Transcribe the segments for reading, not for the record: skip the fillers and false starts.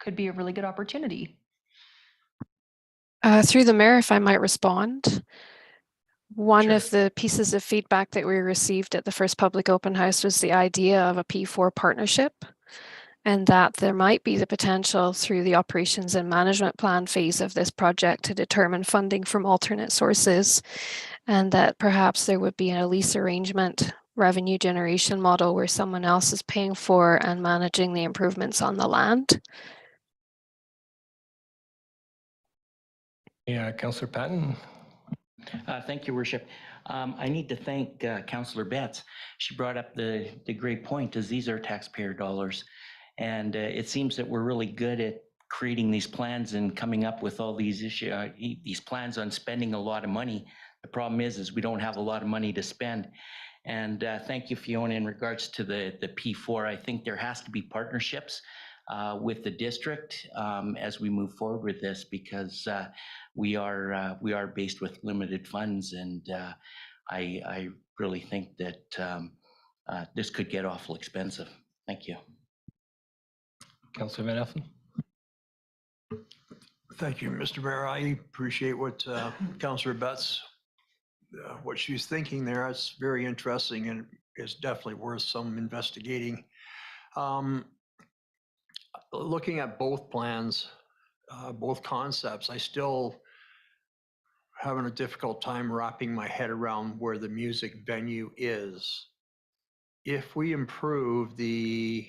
could be a really good opportunity. Through the mayor, if I might respond. One Sure. of the pieces of feedback that we received at the first public open house was the idea of a P4 partnership, and that there might be the potential through the operations and management plan phase of this project to determine funding from alternate sources, and that perhaps there would be a lease arrangement revenue generation model where someone else is paying for and managing the improvements on the land. Yeah, Councillor Patton. Thank you, Worship. I need to thank Councillor Betts. She brought up the great point is these are taxpayer dollars. And it seems that we're really good at creating these plans and coming up with all these these plans on spending a lot of money. The problem is we don't have a lot of money to spend. And thank you, Fiona, in regards to the P4. I think there has to be partnerships with the district as we move forward with this, because we are based with limited funds, and I really think that this could get awful expensive. Thank you. Councillor Van Elfen. Thank you, Mr. Mayor. I appreciate what Councillor Betts, what she's thinking there. It's very interesting and is definitely worth some investigating. Looking at both plans, both concepts, I still having a difficult time wrapping my head around where the music venue is. If we improve the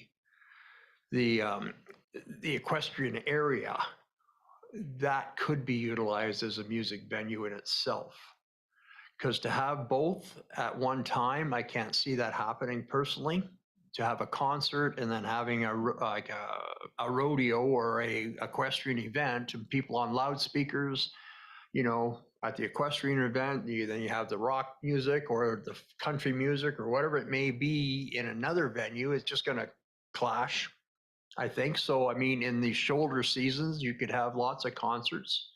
equestrian area, that could be utilized as a music venue in itself. Because to have both at one time, I can't see that happening personally. To have a concert and then having a rodeo or a equestrian event and people on loudspeakers, you know, at the equestrian event, then you have the rock music or the country music or whatever it may be in another venue. It's just going to clash, I think. So, I mean, in the shoulder seasons, you could have lots of concerts,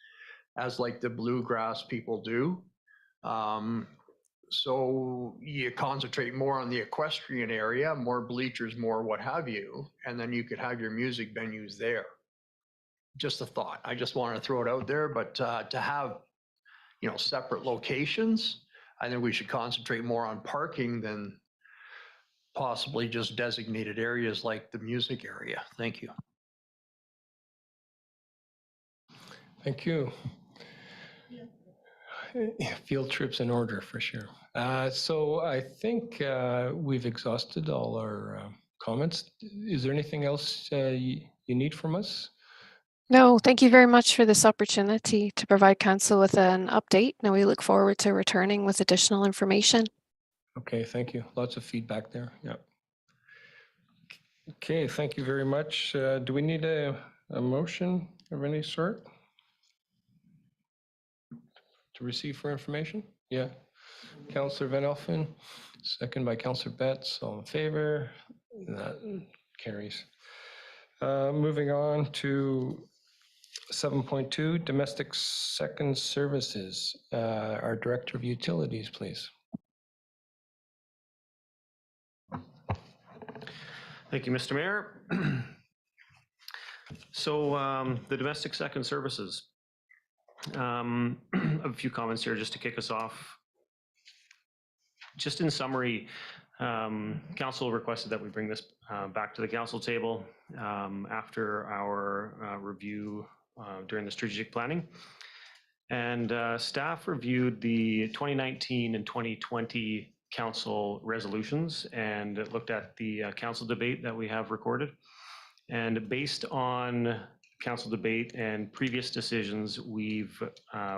as like the bluegrass people do. So you concentrate more on the equestrian area, more bleachers, more what have you, and then you could have your music venues there. Just a thought. I just want to throw it out there, but to have, you know, separate locations, I think we should concentrate more on parking than possibly just designated areas like the music area. Thank you. Thank you. Field trips in order for sure. So I think we've exhausted all our comments. Is there anything else you need from us? No, thank you very much for this opportunity to provide council with an update. Now we look forward to returning with additional information. Okay, thank you. Lots of feedback there. Yeah. Okay, thank you very much. Do we need a motion of any sort to receive for information? Yeah. Councillor Van Elfen, second by Councillor Betts. All in favor? That carries. Moving on to 7.2, domestic second services. Our Director of Utilities, please. Thank you, Mr. Mayor. So the domestic second services. A few comments here just to kick us off. Just in summary, council requested that we bring this back to the council table after our review during the strategic planning. And staff reviewed the 2019 and 2020 council resolutions and looked at the council debate that we have recorded. And based on council debate and previous decisions, we've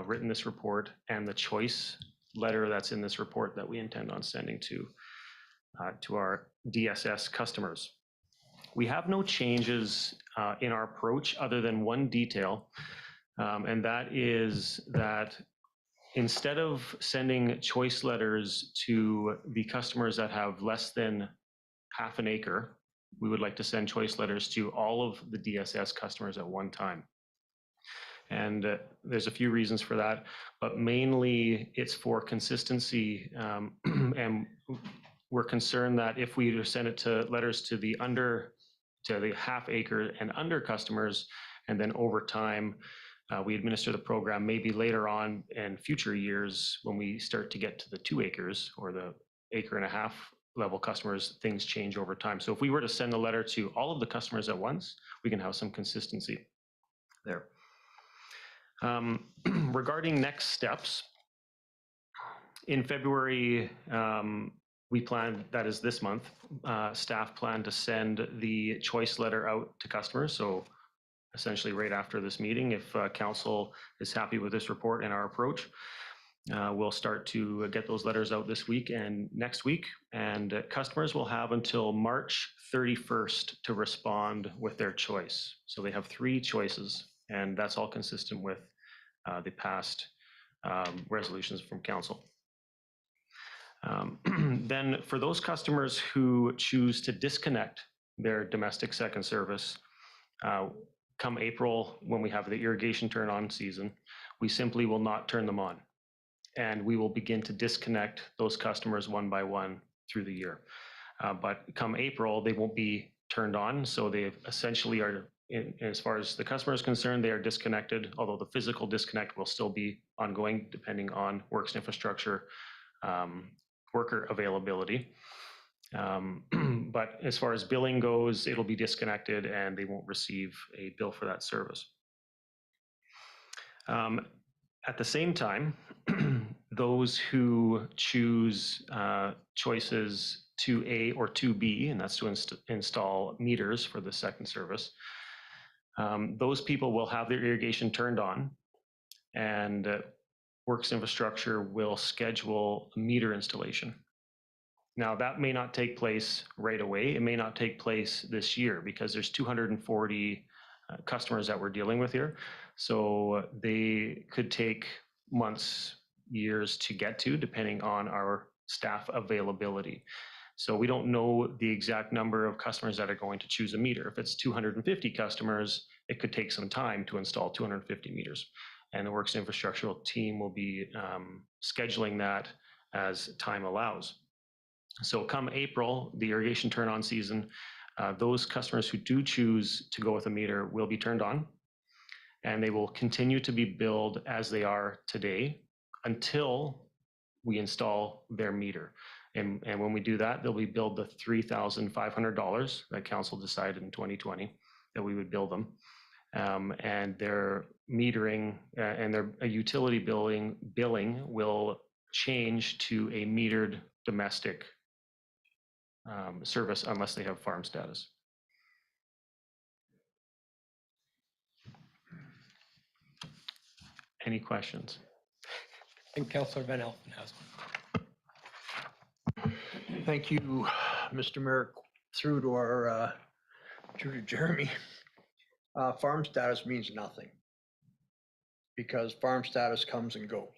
written this report and the choice letter that's in this report that we intend on sending to our DSS customers. We have no changes in our approach other than one detail, and that is that instead of sending choice letters to the customers that have less than half an acre, we would like to send choice letters to all of the DSS customers at one time. And there's a few reasons for that, but mainly it's for consistency. And we're concerned that if we send it to letters to the under to the half acre and under customers. And then over time, we administer the program. Maybe later on in future years, when we start to get to the 2 acres or the acre and a half level customers, things change over time. So if we were to send a letter to all of the customers at once, we can have some consistency there. Regarding next steps, in February, we plan, that is this month, staff plan to send the choice letter out to customers. So essentially right after this meeting, if council is happy with this report and our approach, we'll start to get those letters out this week and next week. And customers will have until March 31st to respond with their choice. So they have 3 choices, and that's all consistent with the past resolutions from council. Then for those customers who choose to disconnect their domestic second service, come April, when we have the irrigation turn on season, we simply will not turn them on. And we will begin to disconnect those customers one by one through the year. But come April, they won't be turned on. So they essentially are, as far as the customer is concerned, they are disconnected, although the physical disconnect will still be ongoing depending on works infrastructure, worker availability. But as far as billing goes, it'll be disconnected and they won't receive a bill for that service. At the same time, those who choose choices 2A or 2B, and that's to install meters for the second service, those people will have their irrigation turned on, and works infrastructure will schedule a meter installation. Now, that may not take place right away. It may not take place this year because there's 240 customers that we're dealing with here. So they could take months, years to get to, depending on our staff availability. So we don't know the exact number of customers that are going to choose a meter. If it's 250 customers, it could take some time to install 250 meters. And the works infrastructure team will be scheduling that as time allows. So come April, the irrigation turn on season, those customers who do choose to go with a meter will be turned on, and they will continue to be billed as they are today until we install their meter. And when we do that, they'll be billed the $3,500 that council decided in 2020 that we would bill them. And their metering and their utility billing will change to a metered domestic service unless they have farm status. Any questions? And Councillor Van Elfen has one. Thank you, Mr. Mayor. Through to our, through to Jeremy. Farm status means nothing because farm status comes and goes.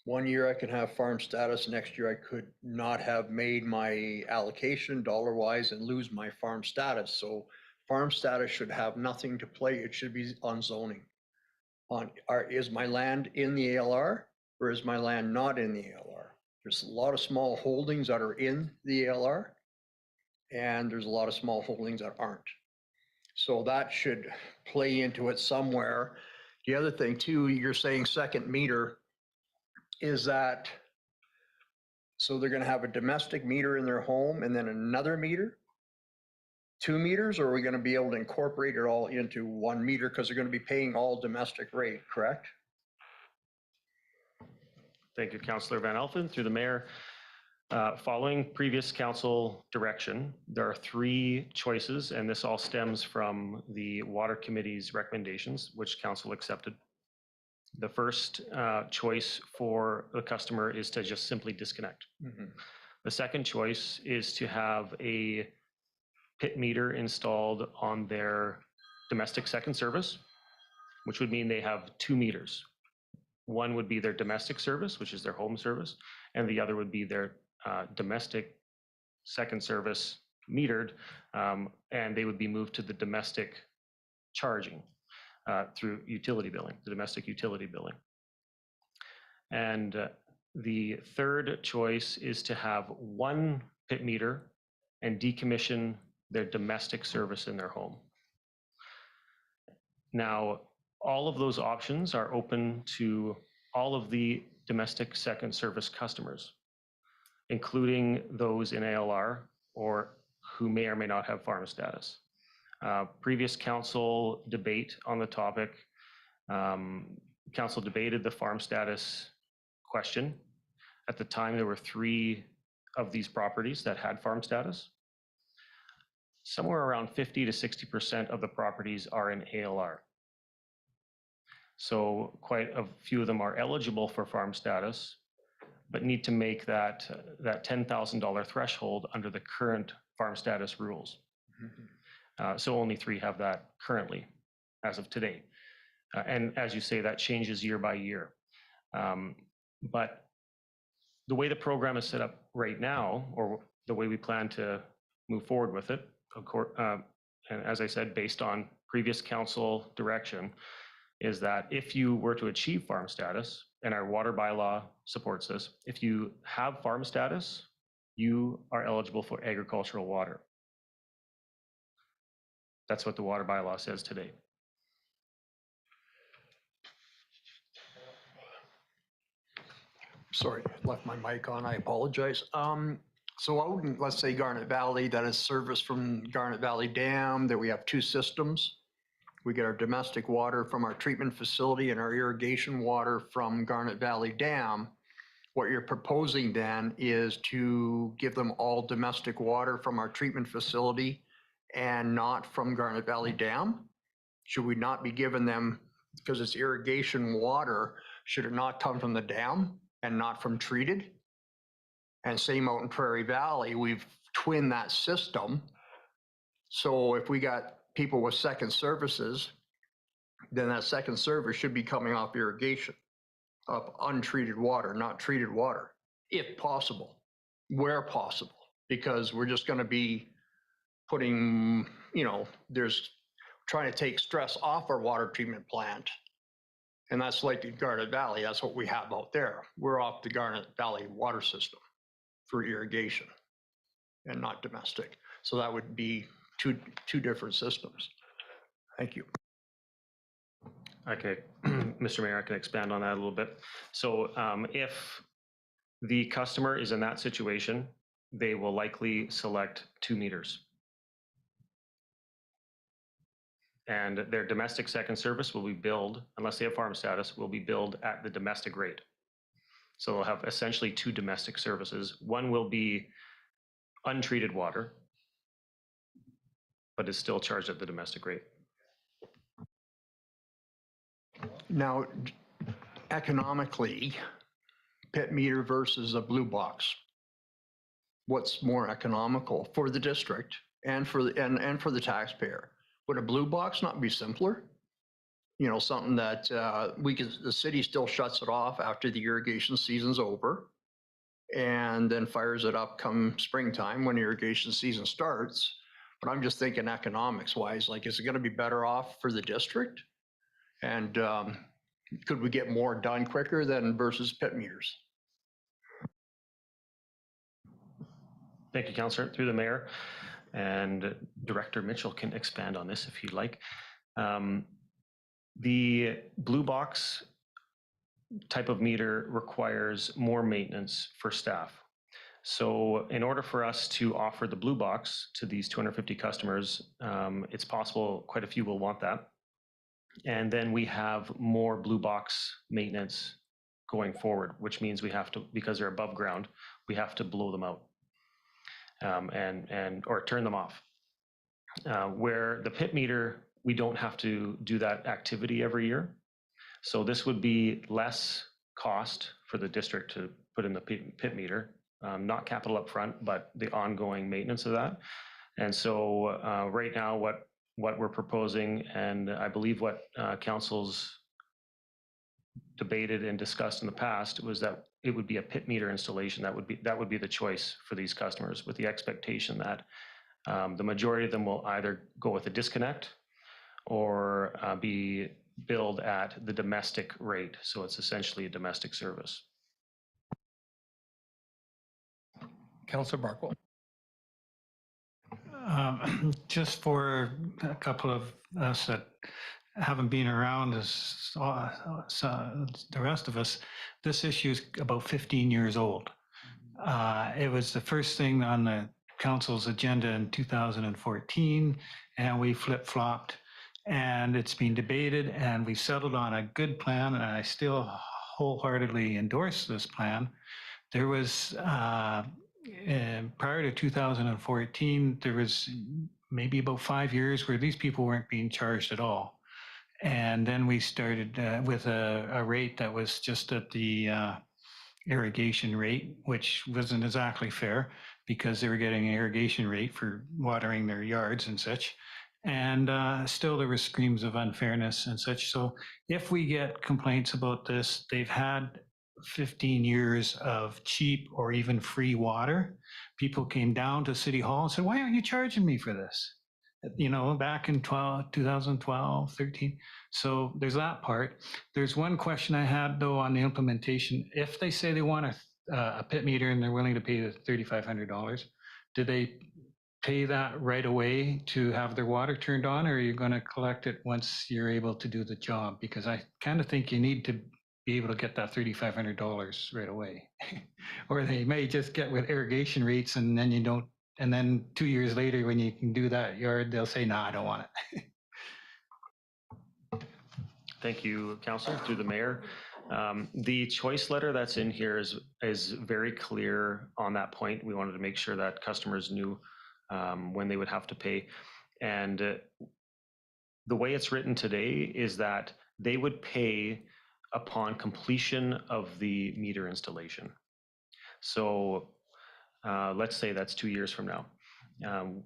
One year I can have farm status, next year I could not have made my allocation dollar-wise and lose my farm status. So farm status should have nothing to play. It should be on zoning. Is my land in the ALR or is my land not in the ALR? There's a lot of small holdings that are in the ALR and there's a lot of small holdings that aren't. So that should play into it somewhere. The other thing too, you're saying second meter, is that, so they're gonna have a domestic meter in their home and then another meter? 2 meters, or are we gonna be able to incorporate it all into 1 meter because they're gonna be paying all domestic rate, correct? Thank you, Councillor Van Elfen. Through the mayor, following previous council direction, there are 3 choices, and this all stems from the Water Committee's recommendations, which council accepted. The first choice for the customer is to just simply disconnect. Mm-hmm. The second choice is to have a pit meter installed on their domestic second service, which would mean they have 2 meters. One would be their domestic service, which is their home service, and the other would be their domestic second service metered, and they would be moved to the domestic charging through utility billing, the domestic utility billing. And the third choice is to have 1 pit meter and decommission their domestic service in their home. Now, all of those options are open to all of the domestic second service customers, including those in ALR or who may or may not have farm status. Previous council debate on the topic, council debated the farm status question. At the time, there were 3 of these properties that had farm status. Somewhere around 50 to 60% of the properties are in ALR. So quite a few of them are eligible for farm status, but need to make that $10,000 threshold under the current farm status rules. So only 3 have that currently, as of today. And as you say, that changes year by year. But the way the program is set up right now, or the way we plan to move forward with it, of course, and as I said, based on previous council direction, is that if you were to achieve farm status, and our water bylaw supports this, if you have farm status, you are eligible for agricultural water. That's what the water bylaw says today. Sorry, left my mic on, I apologize. So out in, let's say Garnet Valley, that is service from Garnet Valley Dam, that we have 2 systems. We get our domestic water from our treatment facility and our irrigation water from Garnet Valley Dam. What you're proposing then is to give them all domestic water from our treatment facility and not from Garnet Valley Dam? Should we not be giving them, because it's irrigation water, should it not come from the dam and not from treated? And same out in Prairie Valley, we've twinned that system. So if we got people with second services, then that second service should be coming off irrigation, of untreated water, not treated water, if possible, where possible, because we're just going to be putting, there's trying to take stress off our water treatment plant. And that's like the Garnet Valley, that's what we have out there. We're off the Garnet Valley water system for irrigation and not domestic. So that would be two different systems. Thank you. Okay, Mr. Mayor, I can expand on that a little bit. So if the customer is in that situation, they will likely select 2 meters. And their domestic second service will be billed, unless they have farm status, will be billed at the domestic rate. So they'll have essentially 2 domestic services. One will be untreated water, but is still charged at the domestic rate. Now, economically, pit meter versus a blue box, what's more economical for the district and for the taxpayer? Would a blue box not be simpler? Something that the city still shuts it off after the irrigation season's over, and then fires it up come springtime when irrigation season starts. But I'm just thinking economics wise, like, is it going to be better off for the district? And could we get more done quicker than versus pit meters? Thank you, Councillor. Through the mayor, and Director Mitchell can expand on this if you'd like. The blue box type of meter requires more maintenance for staff. So in order for us to offer the blue box to these 250 customers, it's possible quite a few will want that. And then we have more blue box maintenance going forward, which means we have to, because they're above ground, we have to blow them out or turn them off. Where the pit meter, we don't have to do that activity every year. So this would be less cost for the district to put in the pit meter, not capital up front, but the ongoing maintenance of that. And so right now, what we're proposing, and I believe what council's debated and discussed in the past, was that it would be a pit meter installation. That would be the choice for these customers, with the expectation that the majority of them will either go with a disconnect or be billed at the domestic rate. So it's essentially a domestic service. Councillor Barkle. Just for a couple of us that haven't been around as the rest of us, this issue is about 15 years old. It was the first thing on the council's agenda in 2014, and we flip-flopped, and it's been debated, and we settled on a good plan, and I still wholeheartedly endorse this plan. There was, prior to 2014, there was maybe about 5 years where these people weren't being charged at all. And then we started with a rate that was just at the irrigation rate, which wasn't exactly fair because they were getting an irrigation rate for watering their yards and such. And still there were screams of unfairness and such. So if we get complaints about this, they've had 15 years of cheap or even free water. People came down to City Hall and said, why aren't you charging me for this? You know, back in 2012, 13. So there's that part. There's one question I had though on the implementation. If they say they want a pit meter and they're willing to pay the $3,500, do they pay that right away to have their water turned on, or are you going to collect it once you're able to do the job? Because I kind of think you need to be able to get that $3,500 right away. Or they may just get with irrigation rates and then you don't, and then 2 years later when you can do that yard, they'll say, no, I don't want it. Thank you, Councillor, through the mayor. The choice letter that's in here is very clear on that point. We wanted to make sure that customers knew when they would have to pay. And the way it's written today is that they would pay upon completion of the meter installation. So let's say that's 2 years from now.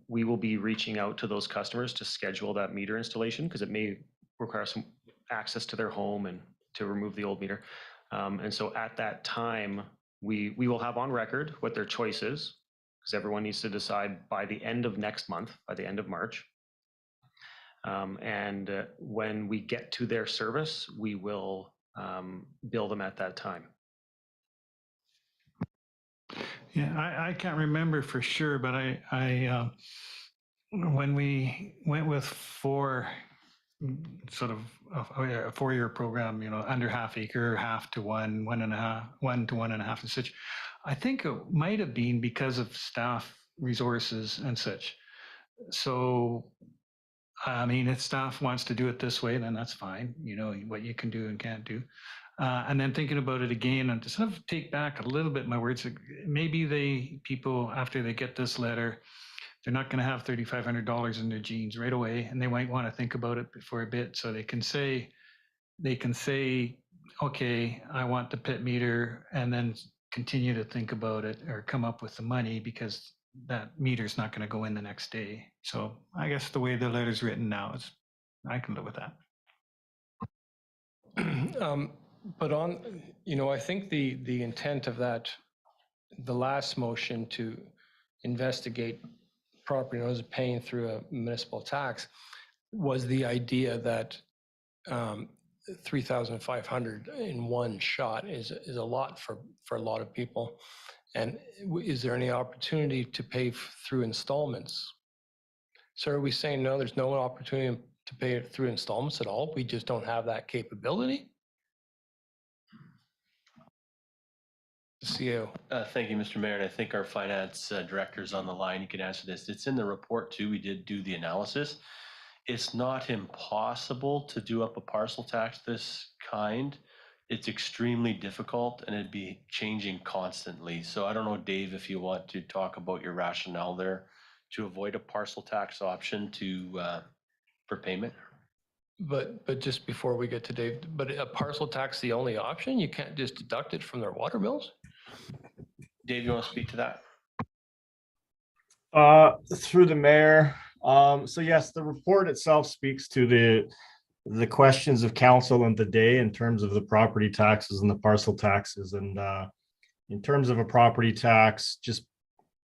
We will be reaching out to those customers to schedule that meter installation because it may require some access to their home and to remove the old meter. And so at that time, we will have on record what their choice is, because everyone needs to decide by the end of next month, by the end of March. And when we get to their service, we will bill them at that time. Yeah, I can't remember for sure, but I when we went with a 4-year program, you know, under half acre, half to 1, 1.5, 1 to 1.5 and such. I think it might have been because of staff resources and such. So, I mean, if staff wants to do it this way, then that's fine. You know, what you can do and can't do. And then thinking about it again, and to sort of take back a little bit my words, maybe people, after they get this letter, they're not going to have $3,500 in their jeans right away, and they might want to think about it for a bit, so they can say, okay, I want the pit meter, and then continue to think about it or come up with the money, because that meter's not going to go in the next day. So I guess the way the letter's written now is, I can live with that. But on, you know, I think the intent of that, the last motion to investigate property owners paying through a municipal tax was the idea that 3,500 in one shot is a lot for a lot of people. And is there any opportunity to pay through installments? So are we saying, no, there's no opportunity to pay it through installments at all? We just don't have that capability? CEO. Thank you, Mr. Mayor. And I think our finance director is on the line. He can answer this. It's in the report too. We did do the analysis. It's not impossible to do up a parcel tax this kind. It's extremely difficult and it'd be changing constantly. So I don't know, Dave, if you want to talk about your rationale there to avoid a parcel tax option for payment. But just before we get to Dave, but a parcel tax the only option? You can't just deduct it from their water bills? Dave, you want to speak to that? Through the mayor. So yes, the report itself speaks to the questions of council in the day in terms of the property taxes and the parcel taxes. And in terms of a property tax, just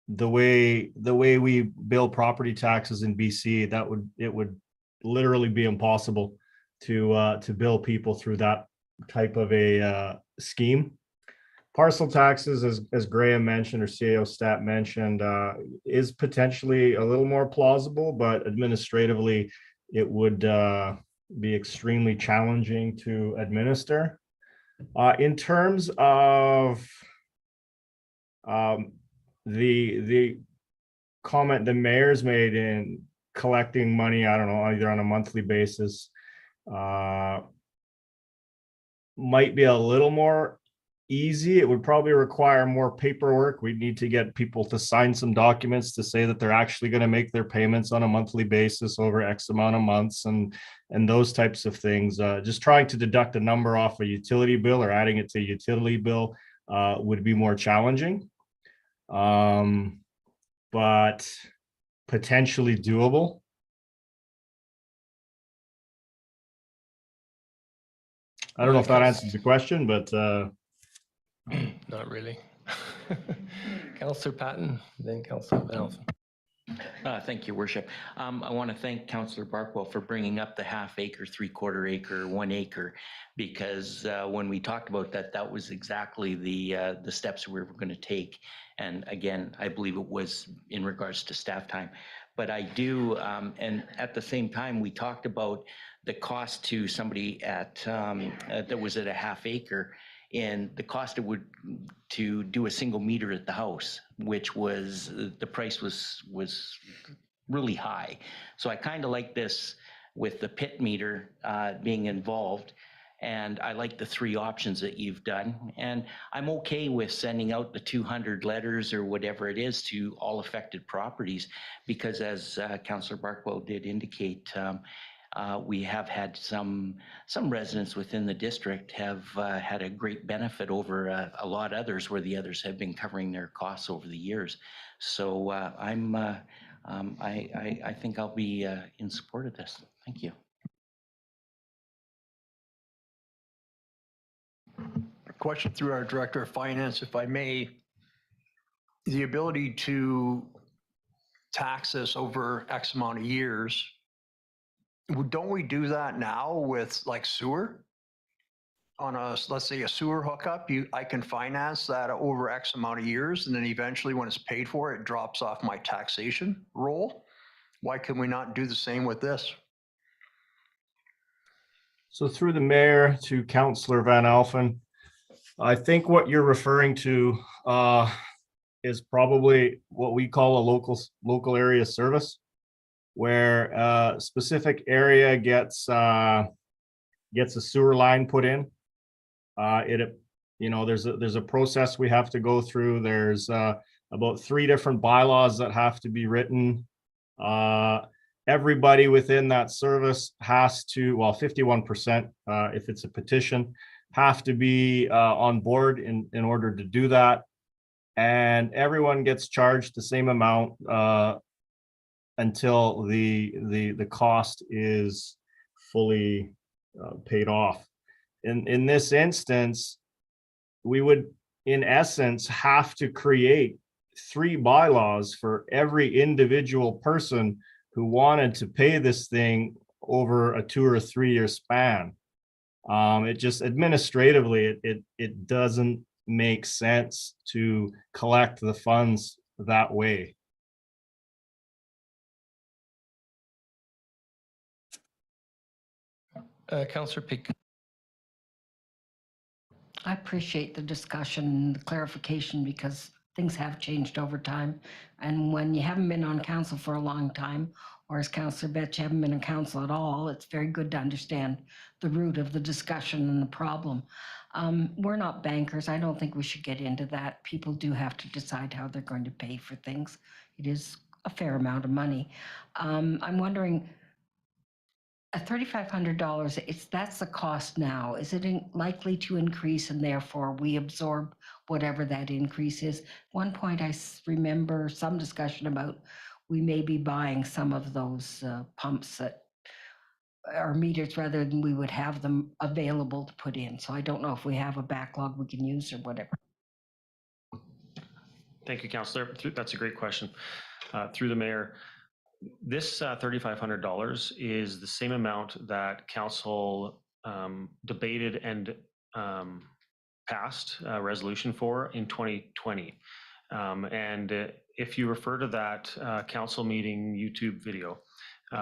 the way we bill property taxes in BC, it would literally be impossible to bill people through that type of a scheme. parcel taxes, as Graham mentioned, or CAO stat mentioned, is potentially a little more plausible, but administratively, it would be extremely challenging to administer. In terms of the comment the mayor's made in collecting money, I don't know, either on a monthly basis, might be a little more easy. It would probably require more paperwork. We'd need to get people to sign some documents to say that they're actually going to make their payments on a monthly basis over X amount of months and those types of things. Just trying to deduct a number off a utility bill or adding it to a utility bill would be more challenging, but potentially doable. I don't know if that answers the question, but Not really. Councillor Patton, then Councillor Van Elfen. Thank you, Worship. I want to thank Councillor Barkwell for bringing up the half acre, 3/4 acre, 1 acre, because when we talked about that, that was exactly the steps we were going to take. And again, I believe it was in regards to staff time. But I do, and at the same time, we talked about the cost to somebody at that was at a half acre, and the cost it would to do a single meter at the house, which was the price was really high. So I kind of like this with the pit meter being involved, and I like the 3 options that you've done. And I'm okay with sending out the 200 letters or whatever it is to all affected properties, because as Councillor Barkwell did indicate, we have had some residents within the district have had a great benefit over a lot others, where the others have been covering their costs over the years. So I think I'll be in support of this. Thank you. A question through our Director of Finance, if I may. The ability to tax this over X amount of years, don't we do that now with like sewer? On a, let's say a sewer hookup, I can finance that over X amount of years, and then eventually when it's paid for, it drops off my taxation roll. Why can we not do the same with this? so through the mayor to Councillor Van Elfen, I think what you're referring to is probably what we call a local area service, where a specific area gets a sewer line put in. There's a process we have to go through. There's about 3 different bylaws that have to be written. Everybody within that service has to, well, 51%, if it's a petition, have to be on board in order to do that. And everyone gets charged the same amount until the cost is fully paid off. In this instance, we would, in essence, have to create 3 bylaws for every individual person who wanted to pay this thing over a 2 or 3 year span. It just administratively, it doesn't make sense to collect the funds that way. Councillor Pick. I appreciate the discussion and the clarification, because things have changed over time. And when you haven't been on council for a long time, or as Councillor Betts, you haven't been on council at all, it's very good to understand the root of the discussion and the problem. We're not bankers. I don't think we should get into that. People do have to decide how they're going to pay for things. It is a fair amount of money. I'm wondering, at $3,500, that's the cost now. Is it likely to increase, and therefore we absorb whatever that increase is? One point I remember some discussion about we may be buying some of those pumps that are meters, rather than we would have them available to put in. So I don't know if we have a backlog we can use or whatever. Thank you, Councillor. That's a great question. Through the mayor, this $3,500 is the same amount that council debated and passed a resolution for in 2020. If you refer to that council meeting YouTube video,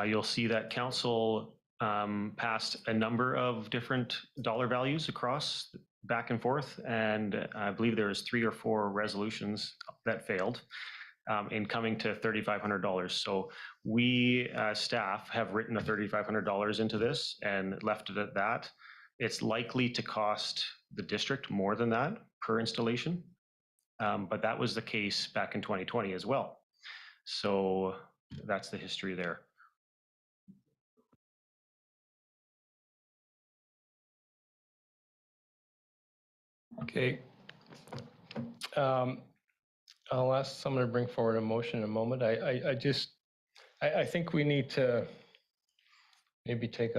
you'll see that council passed a number of different dollar values across back and forth, and I believe there was 3 or 4 resolutions that failed in coming to $3,500. So we staff have written a $3,500 into this and left it at that. It's likely to cost the district more than that per installation, but that was the case back in 2020 as well. So that's the history there. Okay. I'll ask someone to bring forward a motion in a moment. I think we need to maybe take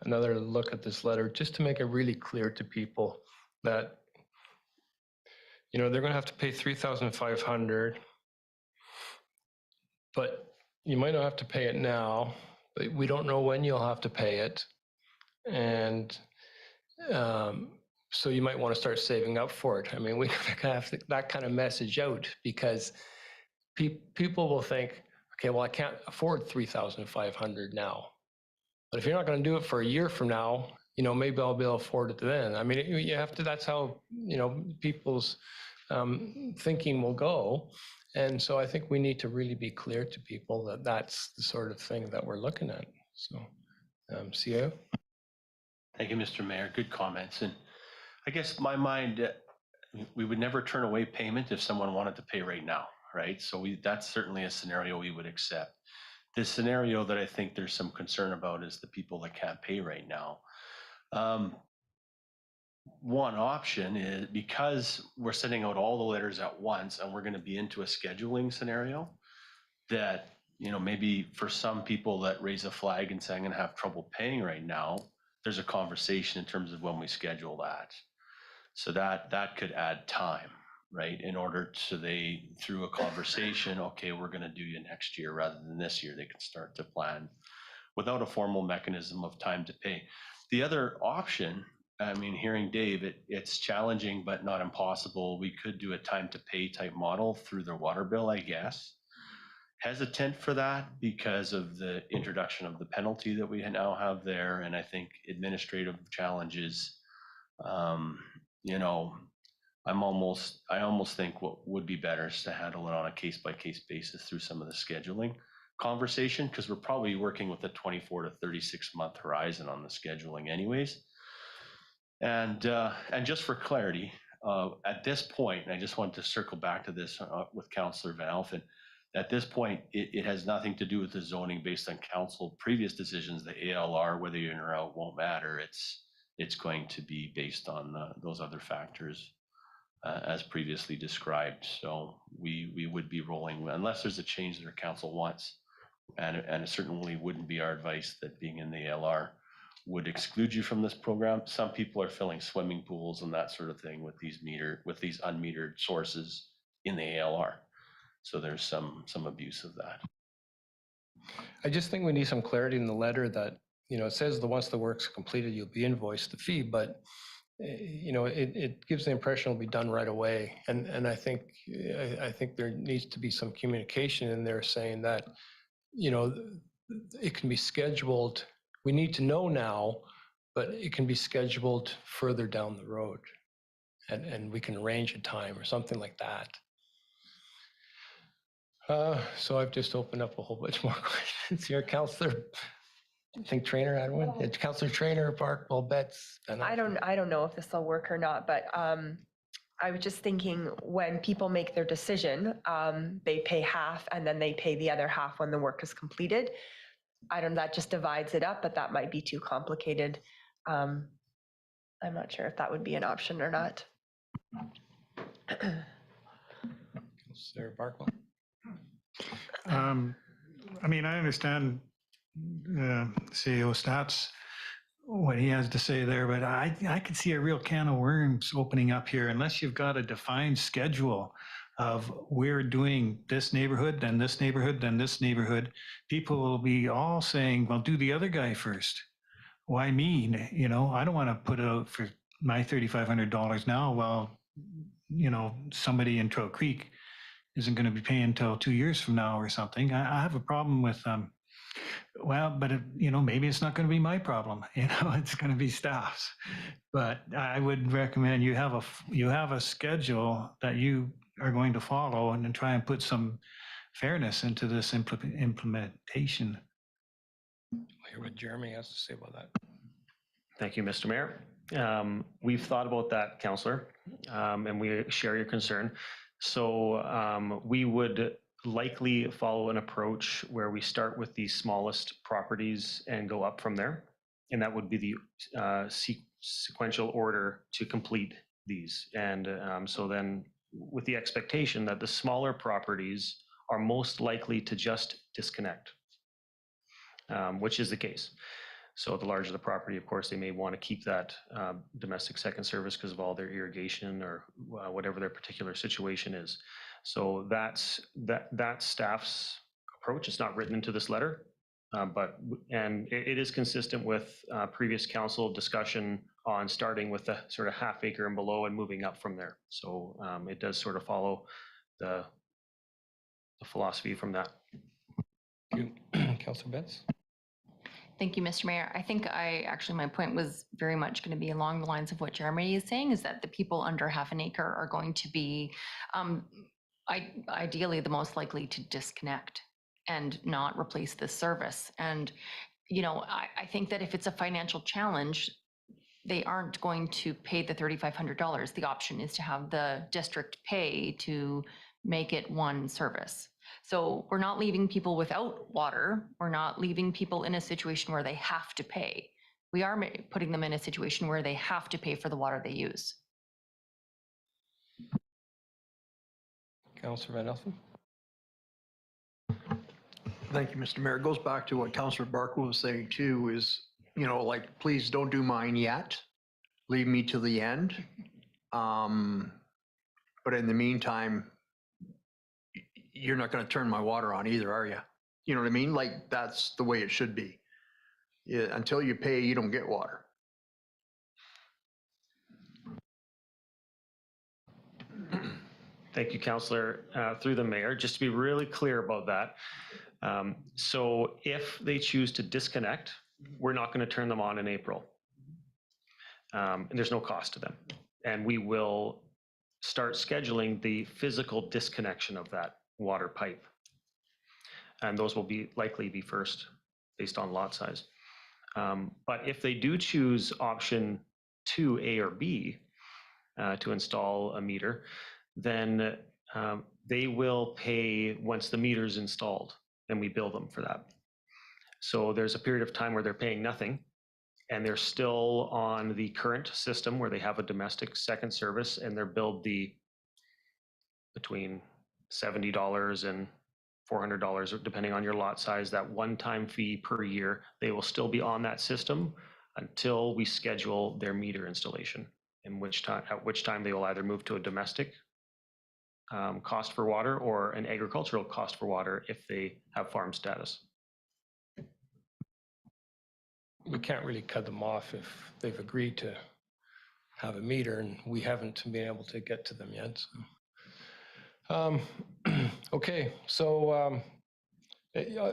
another look at this letter just to make it really clear to people that, you know, they're going to have to pay $3,500, but you might not have to pay it now, but we don't know when you'll have to pay it. And so you might want to start saving up for it. I mean, we have that kind of message out, because people will think, okay, well, I can't afford $3,500 now. But if you're not going to do it for a year from now, you know, maybe I'll be able to afford it then. I mean, you have to, that's how, you know, people's thinking will go. And so I think we need to really be clear to people that that's the sort of thing that we're looking at. So, CAO? Thank you, Mr. Mayor. Good comments. And I guess my mind, we would never turn away payment if someone wanted to pay right now, right? So that's certainly a scenario we would accept. The scenario that I think there's some concern about is the people that can't pay right now. One option is, because we're sending out all the letters at once and we're going to be into a scheduling scenario, that, you know, maybe for some people that raise a flag and say, I'm going to have trouble paying right now, there's a conversation in terms of when we schedule that. So that could add time, right? In order to through a conversation, okay, we're going to do you next year rather than this year, they can start to plan without a formal mechanism of time to pay. The other option, I mean, hearing Dave, it's challenging but not impossible. We could do a time to pay type model through their water bill, I guess. Hesitant for that because of the introduction of the penalty that we now have there, and I think administrative challenges. You know, I almost think what would be better is to handle it on a case-by-case basis through some of the scheduling conversation, because we're probably working with a 24 to 36 month horizon on the scheduling anyways. And just for clarity, at this point, and I just want to circle back to this with Councillor Van Alphen, at this point, it has nothing to do with the zoning based on council previous decisions. The ALR, whether you're in or out, won't matter. It's going to be based on those other factors as previously described. So we would be rolling, unless there's a change that our council wants, and it certainly wouldn't be our advice that being in the ALR would exclude you from this program. Some people are filling swimming pools and that sort of thing with these unmetered sources in the ALR. So there's some abuse of that. I just think we need some clarity in the letter that, you know, it says that once the work's completed, you'll be invoiced the fee, but you know, it gives the impression it'll be done right away. And I think there needs to be some communication in there saying that, you know, it can be scheduled. We need to know now, but it can be scheduled further down the road, and we can arrange a time or something like that. So I've just opened up a whole bunch more questions here. Councillor, I think Trainer had one. It's Councillor Trainer, Barkwell, Betts. And I don't know if this will work or not, but I was just thinking, when people make their decision, they pay half and then they pay the other half when the work is completed. That just divides it up, but that might be too complicated. I'm not sure if that would be an option or not. Councillor Barkwell. I mean, I understand CEO Stats, what he has to say there, but I could see a real can of worms opening up here unless you've got a defined schedule of we're doing this neighborhood, then this neighborhood, then this neighborhood. People will be all saying, well, do the other guy first. Why me? You know, I don't want to put it out for my $3,500 now, well, somebody in Trout Creek isn't going to be paying until 2 years from now or something. I have a problem with, but maybe it's not going to be my problem. It's going to be staff's. But I would recommend you have a schedule that you are going to follow, and then try and put some fairness into this implementation. I'll hear what Jeremy has to say about that. Thank you, Mr. Mayor. We've thought about that, Councillor, and we share your concern. So we would likely follow an approach where we start with the smallest properties and go up from there. And that would be the sequential order to complete these. And so then with the expectation that the smaller properties are most likely to just disconnect, which is the case. So the larger the property, of course, they may want to keep that domestic second service because of all their irrigation or whatever their particular situation is. So that's staff's approach. It's not written into this letter, and it is consistent with previous council discussion on starting with the sort of half acre and below and moving up from there. So it does sort of follow the philosophy from that. Thank you. Councillor Betts? Thank you, Mr. Mayor. I think my point was very much going to be along the lines of what Jeremy is saying, is that the people under half an acre are going to be ideally the most likely to disconnect and not replace this service. And, I think that if it's a financial challenge, they aren't going to pay the $3,500. The option is to have the district pay to make it one service. So we're not leaving people without water. We're not leaving people in a situation where they have to pay. We are putting them in a situation where they have to pay for the water they use. Councillor Van Elfen? Thank you, Mr. Mayor. It goes back to what Councillor Barker was saying too, is, please don't do mine yet. Leave me to the end. But in the meantime, you're not going to turn my water on either, are you? You know what I mean? Like, that's the way it should be. Yeah, until you pay, you don't get water. Thank you, Councillor. Through the mayor, just to be really clear about that. So if they choose to disconnect, we're not going to turn them on in April. And there's no cost to them. And we will start scheduling the physical disconnection of that water pipe. And those will likely be first based on lot size. But if they do choose option 2, A or B, to install a meter, then they will pay once the meter is installed, and we bill them for that. So there's a period of time where they're paying nothing, and they're still on the current system where they have a domestic second service, and they're billed between $70 and $400, depending on your lot size, that one-time fee per year. They will still be on that system until we schedule their meter installation, at which time they will either move to a domestic cost for water or an agricultural cost for water if they have farm status. We can't really cut them off if they've agreed to have a meter, and we haven't been able to get to them yet. So. Okay, so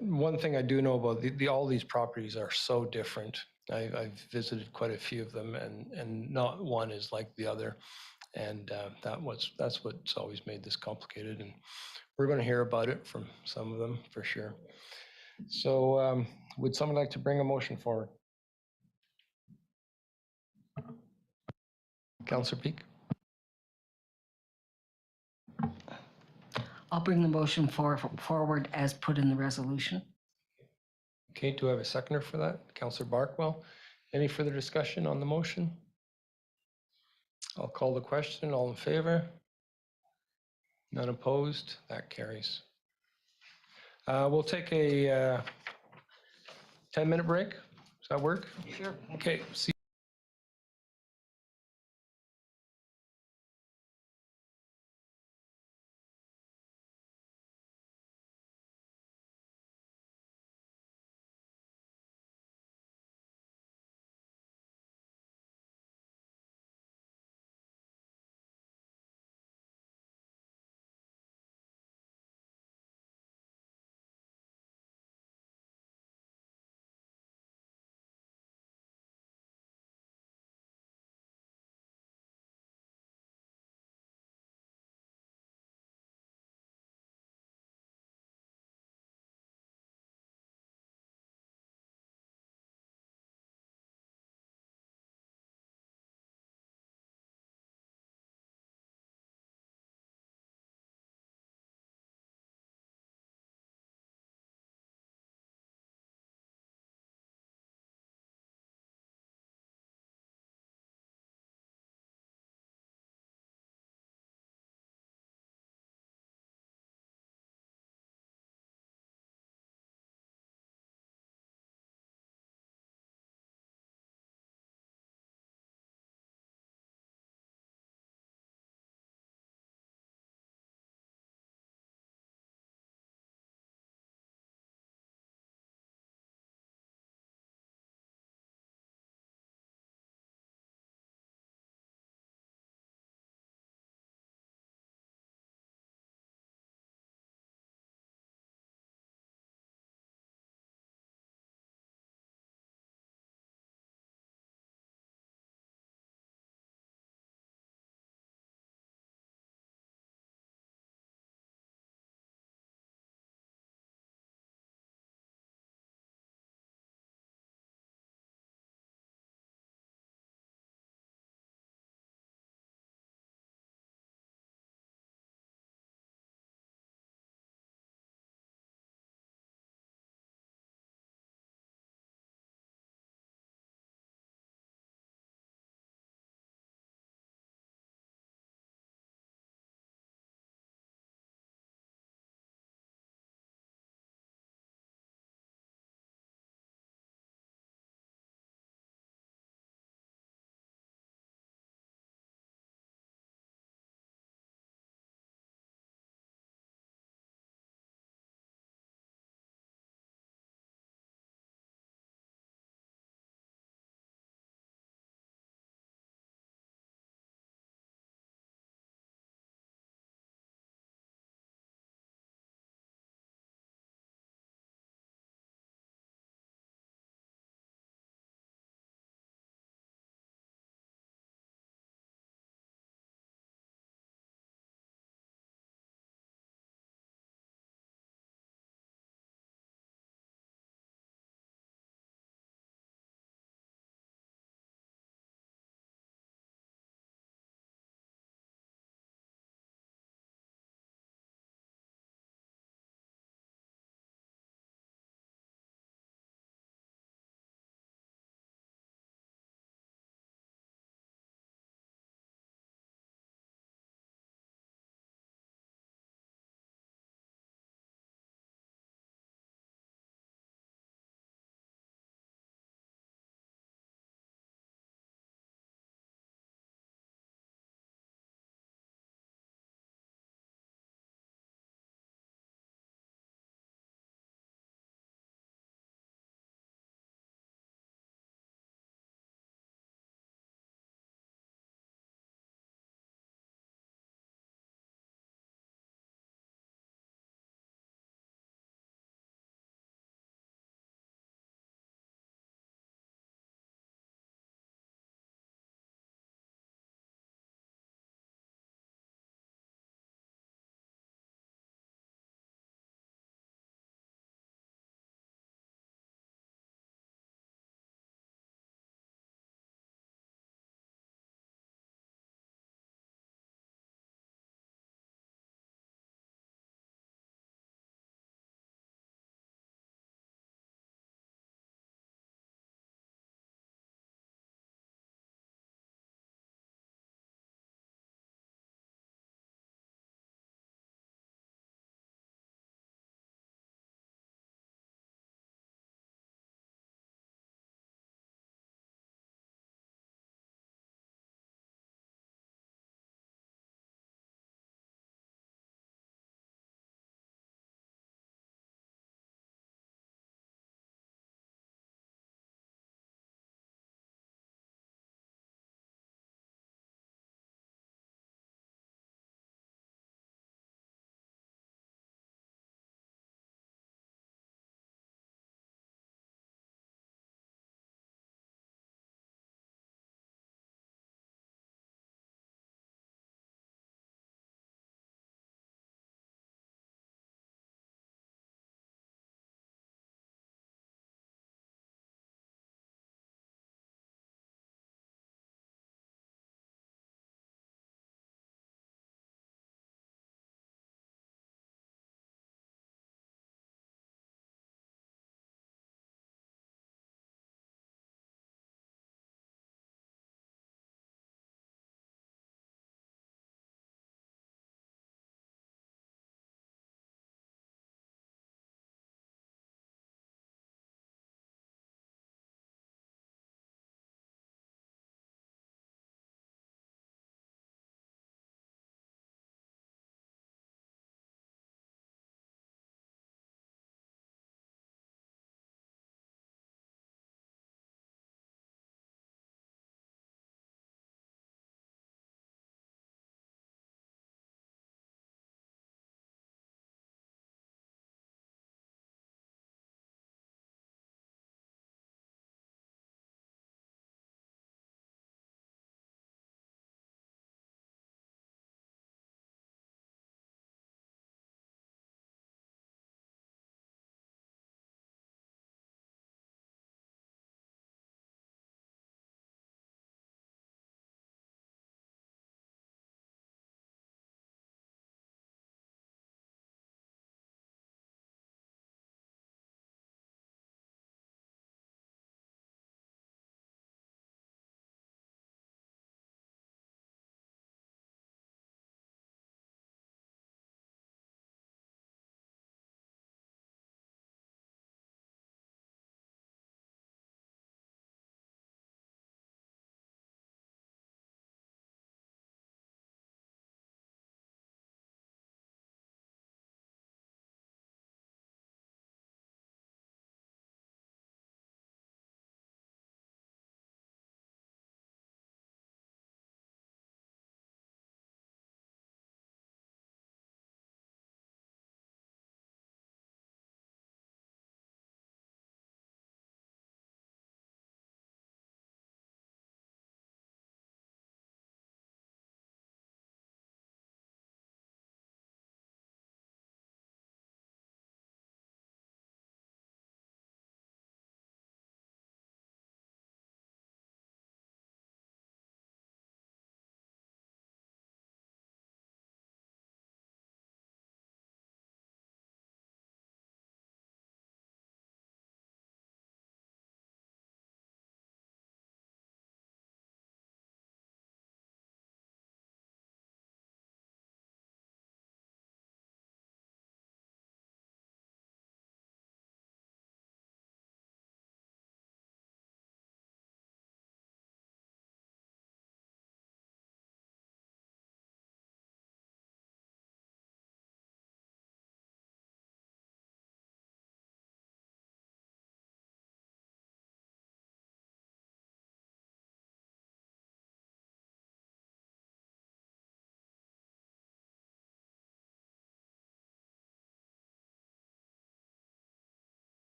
one thing I do know about all these properties are so different. I've visited quite a few of them, and not one is like the other, and that's what's always made this complicated. And we're going to hear about it from some of them for sure. So, would someone like to bring a motion forward? Councillor Peak. I'll bring the motion forward as put in the resolution. Okay, do I have a seconder for that? Councillor Barkwell. Any further discussion on the motion? I'll call the question. All in favor? None opposed? That carries. We'll take a 10-minute break. Does that work? Sure. Okay. See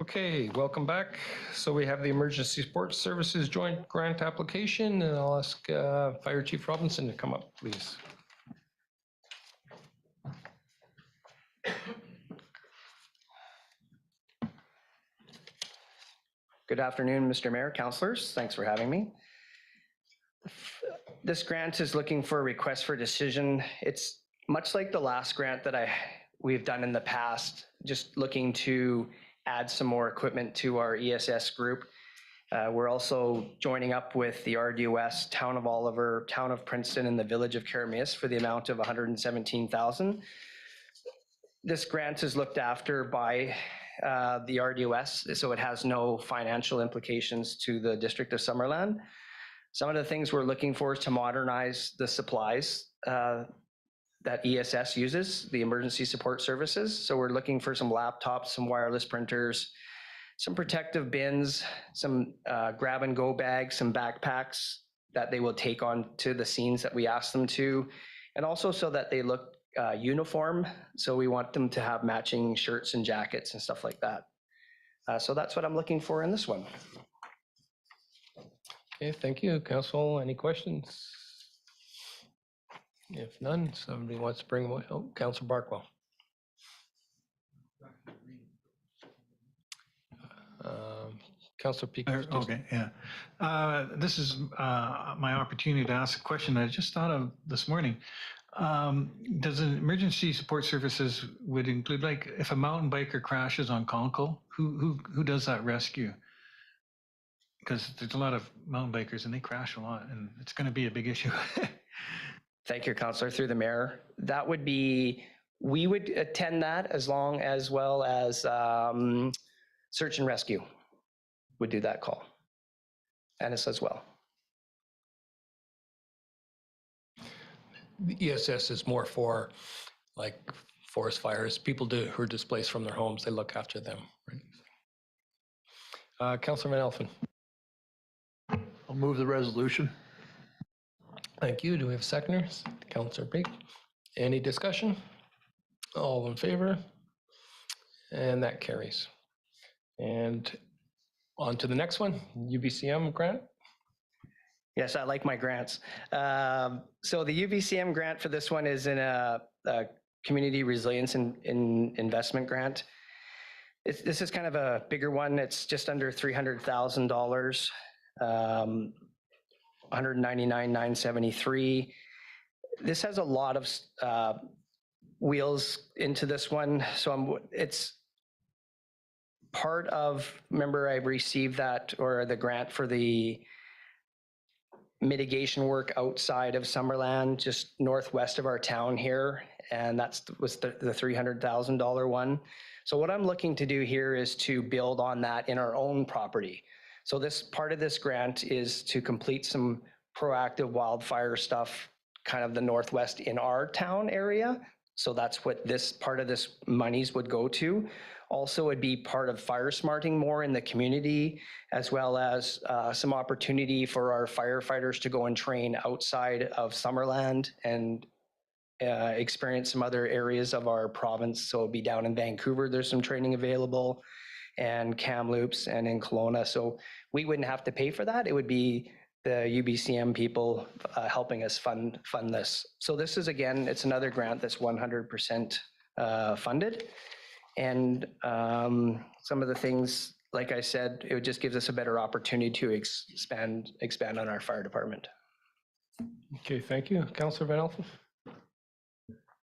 Okay, welcome back. So we have the Emergency Support Services Joint Grant Application, and I'll ask Fire Chief Robinson to come up, please. Good afternoon, Mr. Mayor, councilors. Thanks for having me. This grant is looking for a request for decision. It's much like the last grant that we've done in the past, just looking to add some more equipment to our ESS group. We're also joining up with the RDOS, Town of Oliver, Town of Princeton, and the Village of Karamias for the amount of $117,000. This grant is looked after by the RDOS, so it has no financial implications to the District of Summerland. Some of the things we're looking for is to modernize the supplies that ESS uses, the emergency support services. So we're looking for some laptops, some wireless printers, some protective bins, some grab and go bags, some backpacks that they will take on to the scenes that we ask them to, and also so that they look uniform. So we want them to have matching shirts and jackets and stuff like that. So that's what I'm looking for in this one. Okay, thank you. Council, any questions? If none, somebody wants to bring one. Oh, Councilor Barkwell. Councilor Peak. Okay, yeah. This is my opportunity to ask a question I just thought of this morning. Does an emergency support services would include, like, if a mountain biker crashes on Conkle, who does that rescue? Because there's a lot of mountain bikers and they crash a lot, and it's going to be a big issue. Thank you, Councillor, through the mayor. That would be, we would attend that as well as search and rescue would do that call. And us as well. The ESS is more for like forest fires, people who are displaced from their homes, they look after them. Right? Councilor Van Elfen. I'll move the resolution. Thank you. Do we have seconders? Councilor Peak. Any discussion? All in favor? And that carries. And on to the next one, UBCM grant. Yes, I like my grants. So the UBCM grant for this one is in a community resilience investment grant. This is kind of a bigger one. It's just under $300,000, $199,973. This has a lot of wheels into this one. So it's part of, remember I received that, or the grant for the mitigation work outside of Summerland, just northwest of our town here. And was the $300,000 one. So what I'm looking to do here is to build on that in our own property. So this part of this grant is to complete some proactive wildfire stuff, kind of the northwest in our town area. So that's what this part of this monies would go to. Also, it'd be part of fire smarting more in the community, as well as some opportunity for our firefighters to go and train outside of Summerland and experience some other areas of our province. So it'd be down in Vancouver, there's some training available, and Kamloops and in Kelowna. So we wouldn't have to pay for that. It would be the UBCM people helping us fund this. So this is, again, it's another grant that's 100% funded. And some of the things, like I said, it just gives us a better opportunity to expand on our fire department. Okay, thank you. Councillor Van Elfen.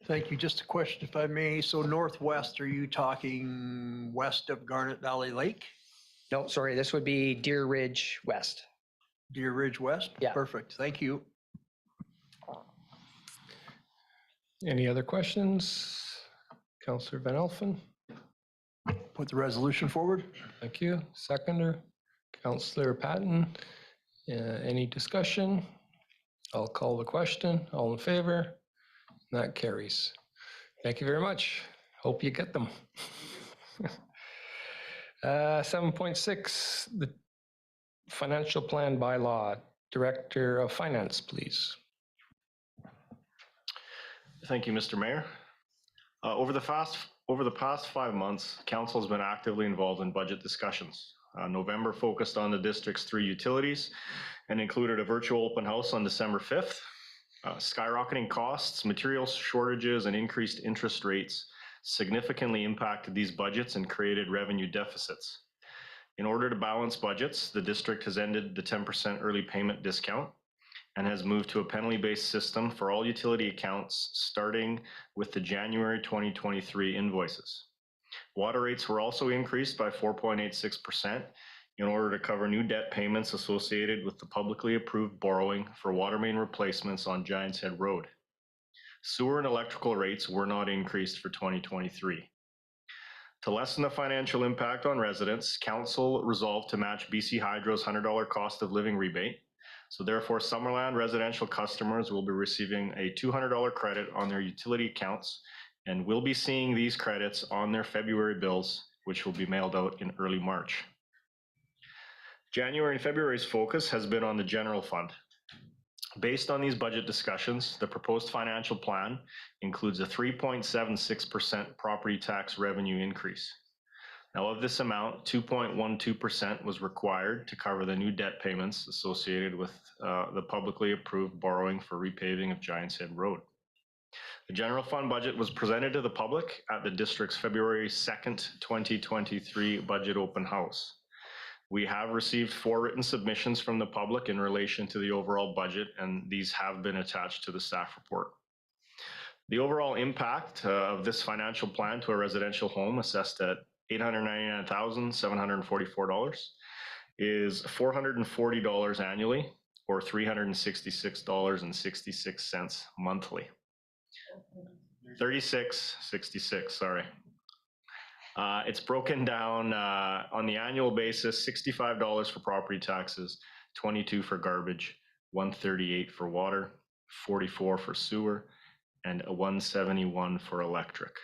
Thank you. Just a question, if I may. So northwest, are you talking west of Garnet Valley Lake? No, sorry, this would be Deer Ridge West. Deer Ridge West? Yeah. Perfect. Thank you. Any other questions? Councillor Van Elfen. Put the resolution forward. Thank you. Seconder, Councillor Patton. Any discussion? I'll call the question. All in favor? That carries. Thank you very much. Hope you get them. 7.6, the financial plan bylaw. Director of Finance, please. Thank you, Mr. Mayor. Over the past 5 months, council has been actively involved in budget discussions. November focused on the district's 3 utilities and included a virtual open house on December 5th. Skyrocketing costs, material shortages, and increased interest rates significantly impacted these budgets and created revenue deficits. In order to balance budgets, the district has ended the 10% early payment discount and has moved to a penalty-based system for all utility accounts starting with the January 2023 invoices. Water rates were also increased by 4.86% in order to cover new debt payments associated with the publicly approved borrowing for water main replacements on Giants Head Road. Sewer and electrical rates were not increased for 2023. To lessen the financial impact on residents, council resolved to match BC Hydro's $100 cost of living rebate. So therefore, Summerland residential customers will be receiving a $200 credit on their utility accounts and will be seeing these credits on their February bills, which will be mailed out in early March. January and February's focus has been on the general fund. Based on these budget discussions, the proposed financial plan includes a 3.76% property tax revenue increase. Now, of this amount, 2.12% was required to cover the new debt payments associated with the publicly approved borrowing for repaving of Giants Head Road. The general fund budget was presented to the public at the district's February 2nd, 2023 budget open house. We have received 4 written submissions from the public in relation to the overall budget, and these have been attached to the staff report. The overall impact of this financial plan to a residential home assessed at $899,744 is $440 annually, or $366.66 monthly. 36.66, sorry. It's broken down on the annual basis, $65 for property taxes, $22 for garbage, $138 for water, $44 for sewer, and $171 for electric.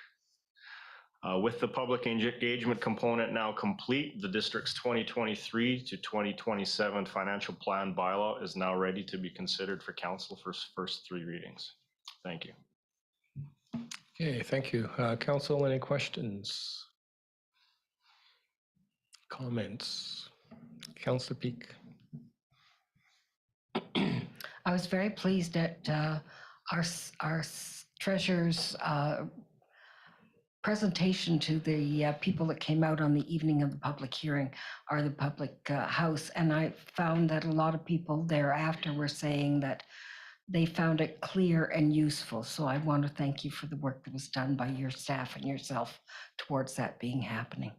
With the public engagement component now complete, the district's 2023 to 2027 financial plan bylaw is now ready to be considered for council for first 3 readings. Thank you. Okay, thank you. Council, any questions? Comments? Councillor Peak. I was very pleased at our treasurer's presentation to the people that came out on the evening of the public hearing or the public house. And I found that a lot of people thereafter were saying that they found it clear and useful. So I want to thank you for the work that was done by your staff and yourself towards that being happening.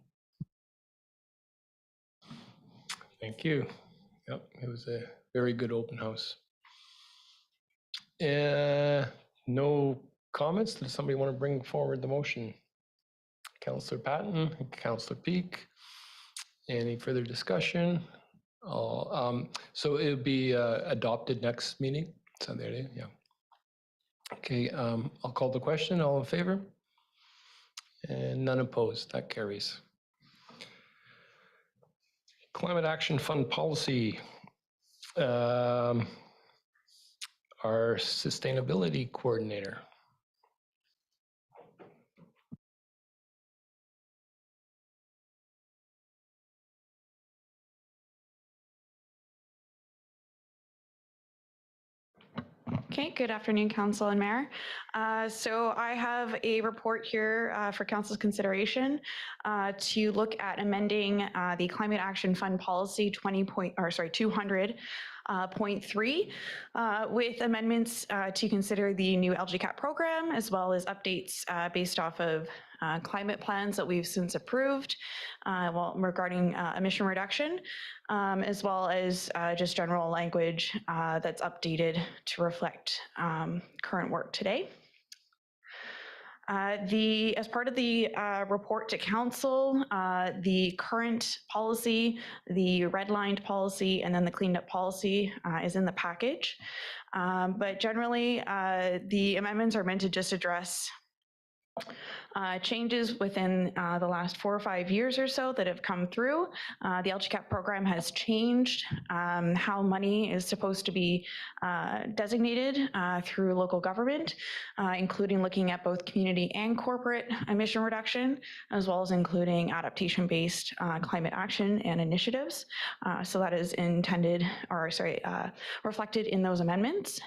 Thank you. Yep, it was a very good open house. No comments? Does somebody want to bring forward the motion? Councillor Patton, Councillor Peak. Any further discussion? So it'll be adopted next meeting. So there it is. Yeah. Okay. I'll call the question. All in favor? And none opposed. That carries. Climate Action Fund policy. Our sustainability coordinator. Okay, good afternoon, Council and Mayor. So I have a report here for Council's consideration to look at amending the Climate Action Fund Policy 200.3 with amendments to consider the new LGCAP program, as well as updates based off of climate plans that we've since approved, regarding emission reduction, as well as just general language that's updated to reflect current work today. As part of the report to council, the current policy, the redlined policy, and then the cleaned up policy is in the package. But generally, the amendments are meant to just address changes within the last 4 or 5 years or so that have come through. The LGCAP program has changed how money is supposed to be designated through local government, including looking at both community and corporate emission reduction, as well as including adaptation-based climate action and initiatives. So that is reflected in those amendments.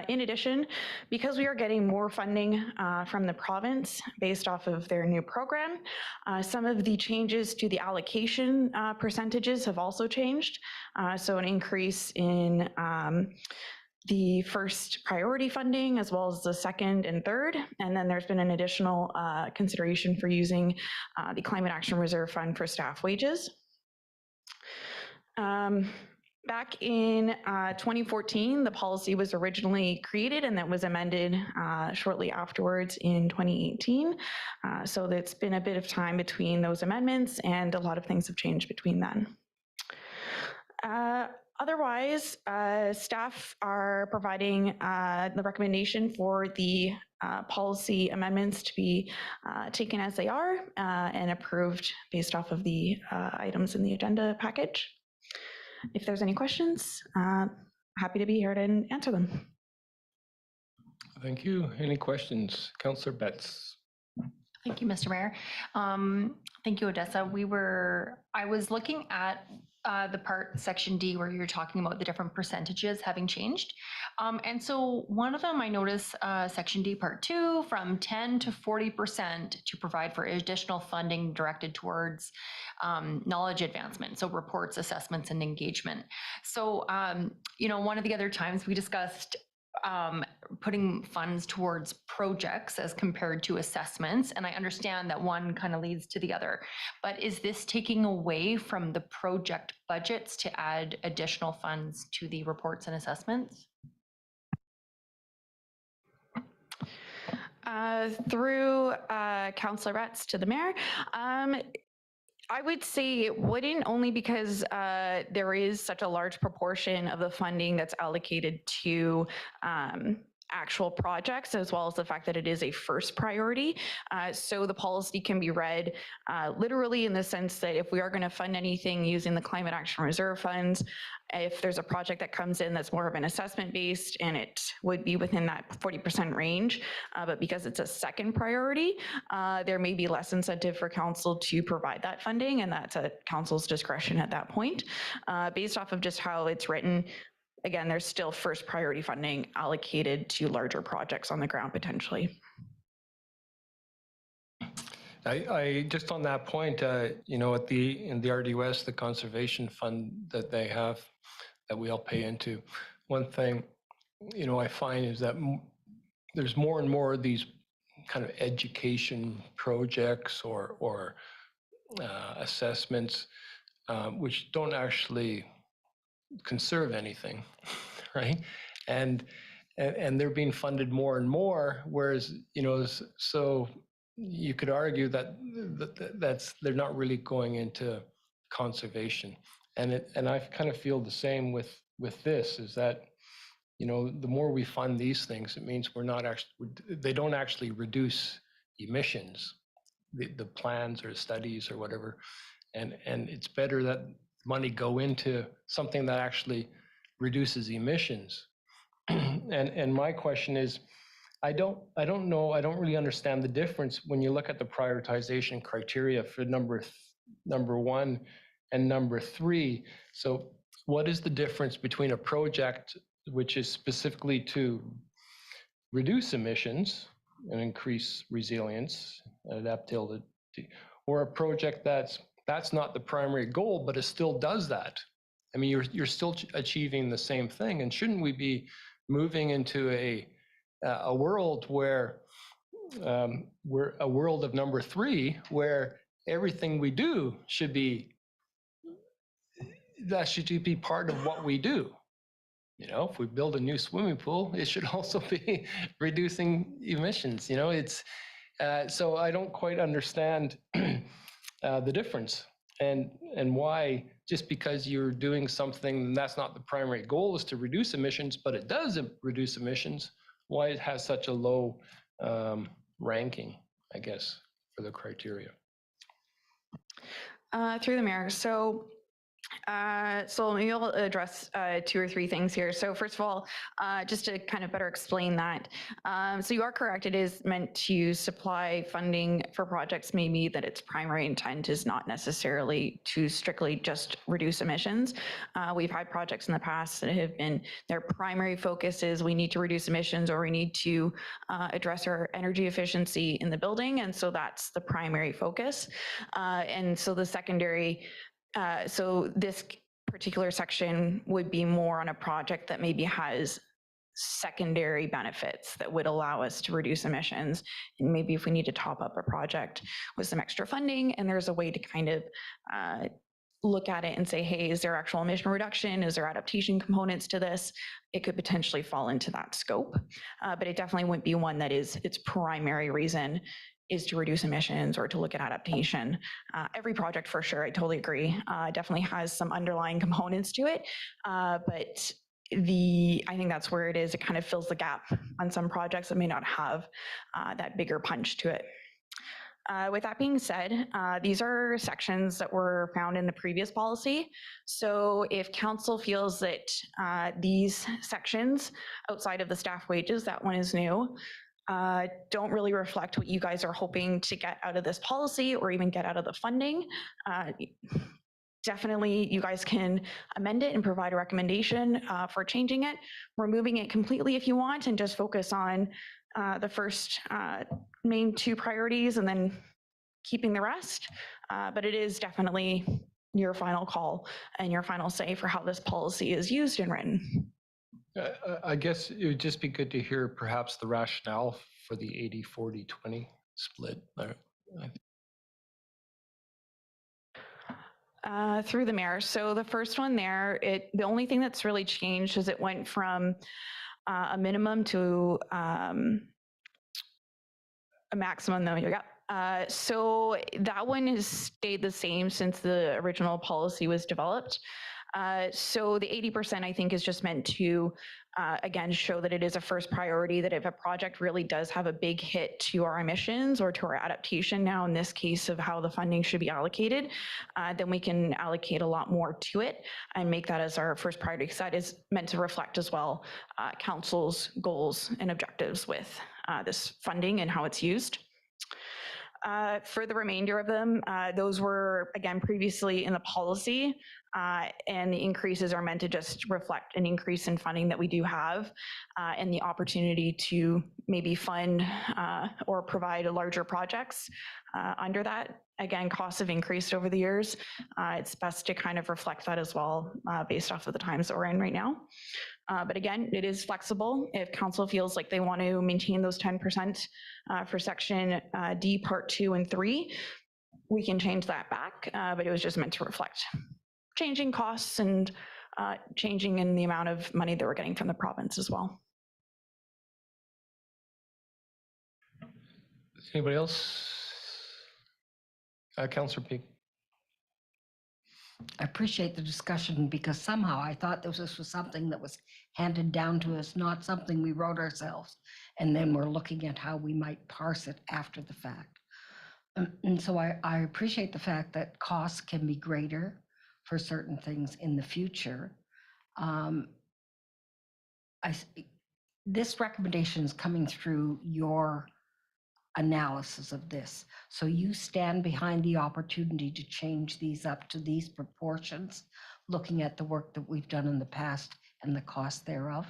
In addition, because we are getting more funding from the province based off of their new program, some of the changes to the allocation percentages have also changed. So an increase in the first priority funding as well as the second and third. And then there's been an additional consideration for using the Climate Action Reserve Fund for staff wages. Back in 2014, the policy was originally created and that was amended shortly afterwards in 2018. So it's been a bit of time between those amendments and a lot of things have changed between then. Otherwise, staff are providing the recommendation for the policy amendments to be taken as they are and approved based off of the items in the agenda package. If there's any questions, happy to be here to answer them. Thank you. Any questions? Councillor Betts. Thank you, Mr. Mayor. Thank you, Odessa. I was looking at the part section D where you're talking about the different percentages having changed. And so one of them I noticed section D part 2 from 10 to 40% to provide for additional funding directed towards knowledge advancement. So reports, assessments, and engagement. So, one of the other times we discussed putting funds towards projects as compared to assessments. And I understand that one kind of leads to the other, but is this taking away from the project budgets to add additional funds to the reports and assessments? Through Councillor Retz to the Mayor, I would say it wouldn't, only because there is such a large proportion of the funding that's allocated to actual projects, as well as the fact that it is a first priority. So the policy can be read literally in the sense that if we are going to fund anything using the Climate Action Reserve funds, if there's a project that comes in that's more of an assessment based and it would be within that 40% range, but because it's a second priority, there may be less incentive for council to provide that funding, and that's at council's discretion at that point. Based off of just how it's written, again, there's still first priority funding allocated to larger projects on the ground potentially. I just on that point, in the RDUS, the conservation fund that they have that we all pay into, one thing, I find is that there's more and more of these kind of education projects or assessments which don't actually conserve anything, right? And they're being funded more and more, whereas, so you could argue that they're not really going into conservation. And I kind of feel the same with this, is that, the more we fund these things, it means they don't actually reduce emissions, the plans or studies or whatever. And it's better that money go into something that actually reduces emissions. And my question is, I don't really understand the difference when you look at the prioritization criteria for number 1 and number 3. So what is the difference between a project which is specifically to reduce emissions and increase resilience and adaptability, or a project that's not the primary goal, but it still does that? I mean, you're still achieving the same thing. And shouldn't we be moving into a world where we're a world of number 3, where everything we do should be part of what we do? If we build a new swimming pool, it should also be reducing emissions. It's so I don't quite understand the difference, and why, just because you're doing something that's not the primary goal is to reduce emissions, but it does reduce emissions, why it has such a low ranking. I guess, for the criteria? Through the mayor. So maybe I'll address 2 or 3 things here. So first of all, just to kind of better explain that. So you are correct. It is meant to supply funding for projects, maybe that its primary intent is not necessarily to strictly just reduce emissions. We've had projects in the past that have been, their primary focus is we need to reduce emissions or we need to address our energy efficiency in the building. And so that's the primary focus. And so the secondary so this particular section would be more on a project that maybe has secondary benefits that would allow us to reduce emissions. And maybe if we need to top up a project with some extra funding and there's a way to kind of look at it and say, hey, is there actual emission reduction? Is there adaptation components to this? It could potentially fall into that scope. But it definitely wouldn't be one that is its primary reason is to reduce emissions or to look at adaptation. Every project for sure, I totally agree, definitely has some underlying components to it. But I think that's where it is. It kind of fills the gap on some projects that may not have that bigger punch to it. With that being said, these are sections that were found in the previous policy. So if council feels that these sections outside of the staff wages, that one is new, don't really reflect what you guys are hoping to get out of this policy or even get out of the funding, definitely you guys can amend it and provide a recommendation for changing it, removing it completely if you want, and just focus on the first main 2 priorities and then keeping the rest. But it is definitely your final call and your final say for how this policy is used and written. I guess it would just be good to hear perhaps the rationale for the 80-40-20 split. Through the mayor. So the first one there, the only thing that's really changed is it went from a minimum to a maximum though. So that one has stayed the same since the original policy was developed. So the 80% I think is just meant to, again, show that it is a first priority, that if a project really does have a big hit to our emissions or to our adaptation now in this case of how the funding should be allocated, then we can allocate a lot more to it and make that as our first priority, because that is meant to reflect as well council's goals and objectives with this funding and how it's used. For the remainder of them, those were, again, previously in the policy, and the increases are meant to just reflect an increase in funding that we do have and the opportunity to maybe fund or provide larger projects under that. Again, costs have increased over the years. It's best to kind of reflect that as well based off of the times that we're in right now. But again, it is flexible. If council feels like they want to maintain those 10% for section D, part 2 and 3, we can change that back, but it was just meant to reflect changing costs and changing in the amount of money that we're getting from the province as well. Anybody else? Councillor Peak. I appreciate the discussion because somehow I thought this was something that was handed down to us, not something we wrote ourselves. And then we're looking at how we might parse it after the fact. And so I appreciate the fact that costs can be greater for certain things in the future. This recommendation is coming through your analysis of this. So you stand behind the opportunity to change these up to these proportions, looking at the work that we've done in the past and the cost thereof?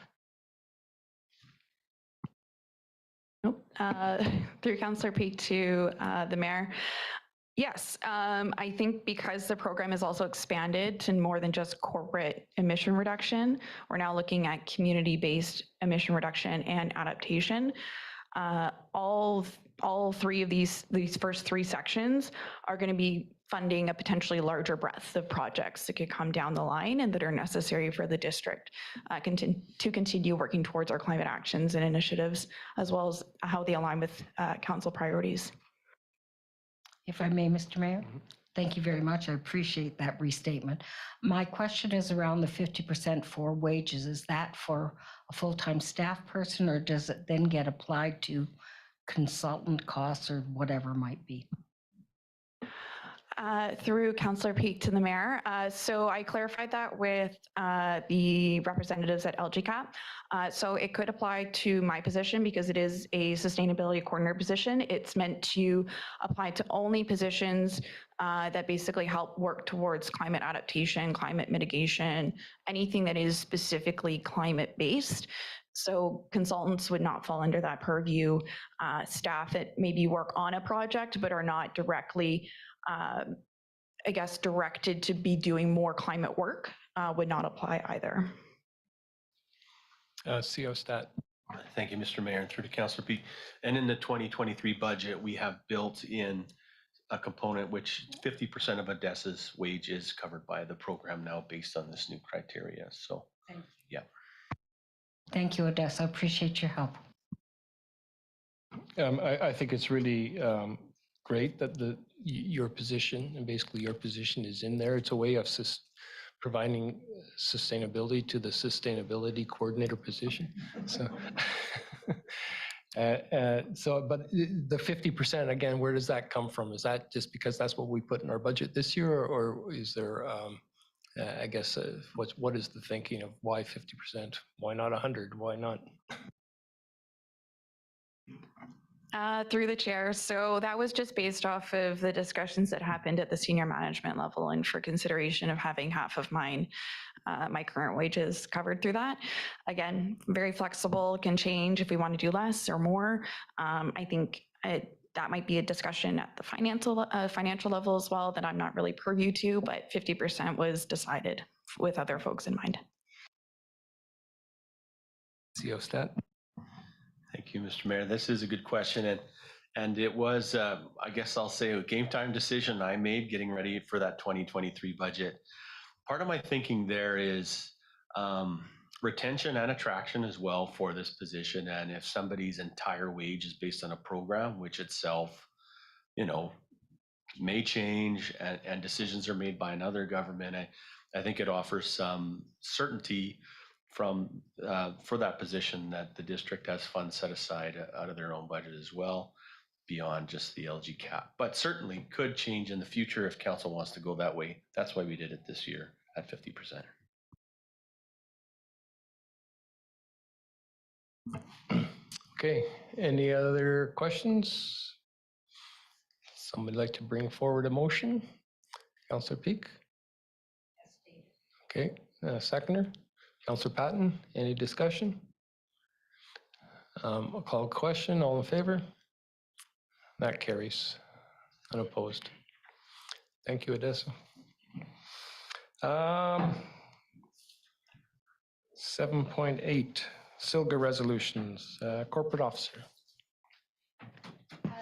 Nope. Through Councillor Peak to the mayor. Yes, I think because the program is also expanded to more than just corporate emission reduction, we're now looking at community-based emission reduction and adaptation. All 3 of these first 3 sections are going to be funding a potentially larger breadth of projects that could come down the line and that are necessary for the district to continue working towards our climate actions and initiatives, as well as how they align with council priorities. If I may, Mr. Mayor. Thank you very much. I appreciate that restatement. My question is around the 50% for wages. Is that for a full-time staff person, or does it then get applied to consultant costs or whatever might be? Through Councillor Peak to the mayor. So I clarified that with the representatives at LGCAP. So it could apply to my position because it is a sustainability coordinator position. It's meant to apply to only positions that basically help work towards climate adaptation, climate mitigation, anything that is specifically climate based. So consultants would not fall under that purview. Staff that maybe work on a project but are not directly I guess, directed to be doing more climate work would not apply either. CO Stat. Thank you, Mr. Mayor, and through to Councillor Peak. And in the 2023 budget, we have built in a component which 50% of Odessa's wage is covered by the program now based on this new criteria. So, yeah. Thank you, Odessa. Appreciate your help. I think it's really great that your position, and basically your position is in there. It's a way of providing sustainability to the sustainability coordinator position. So, but the 50%, again, where does that come from? Is that just because that's what we put in our budget this year, or is there, I guess, what is the thinking of why 50%? Why not 100? Why not? Through the chair. So that was just based off of the discussions that happened at the senior management level and for consideration of having half of mine, my current wages covered through that. Again, very flexible, can change if we want to do less or more. I think that might be a discussion at the financial level as well that I'm not really purview to, but 50% was decided with other folks in mind. CO Stat. Thank you, Mr. Mayor. This is a good question. And it was, I guess I'll say, a game time decision I made getting ready for that 2023 budget. Part of my thinking there is retention and attraction as well for this position. And if somebody's entire wage is based on a program, which itself, may change and decisions are made by another government, I think it offers some certainty for that position that the district has funds set aside out of their own budget as well, beyond just the LG cap. But certainly could change in the future if council wants to go that way. That's why we did it this year at 50%. Okay, any other questions? Somebody like to bring forward a motion? Councillor Peak? Okay, seconder? Councillor Patton, any discussion? I'll call a question. All in favor? That carries. Unopposed. Thank you, Odessa. 7.8, SILGA resolutions. Corporate officer.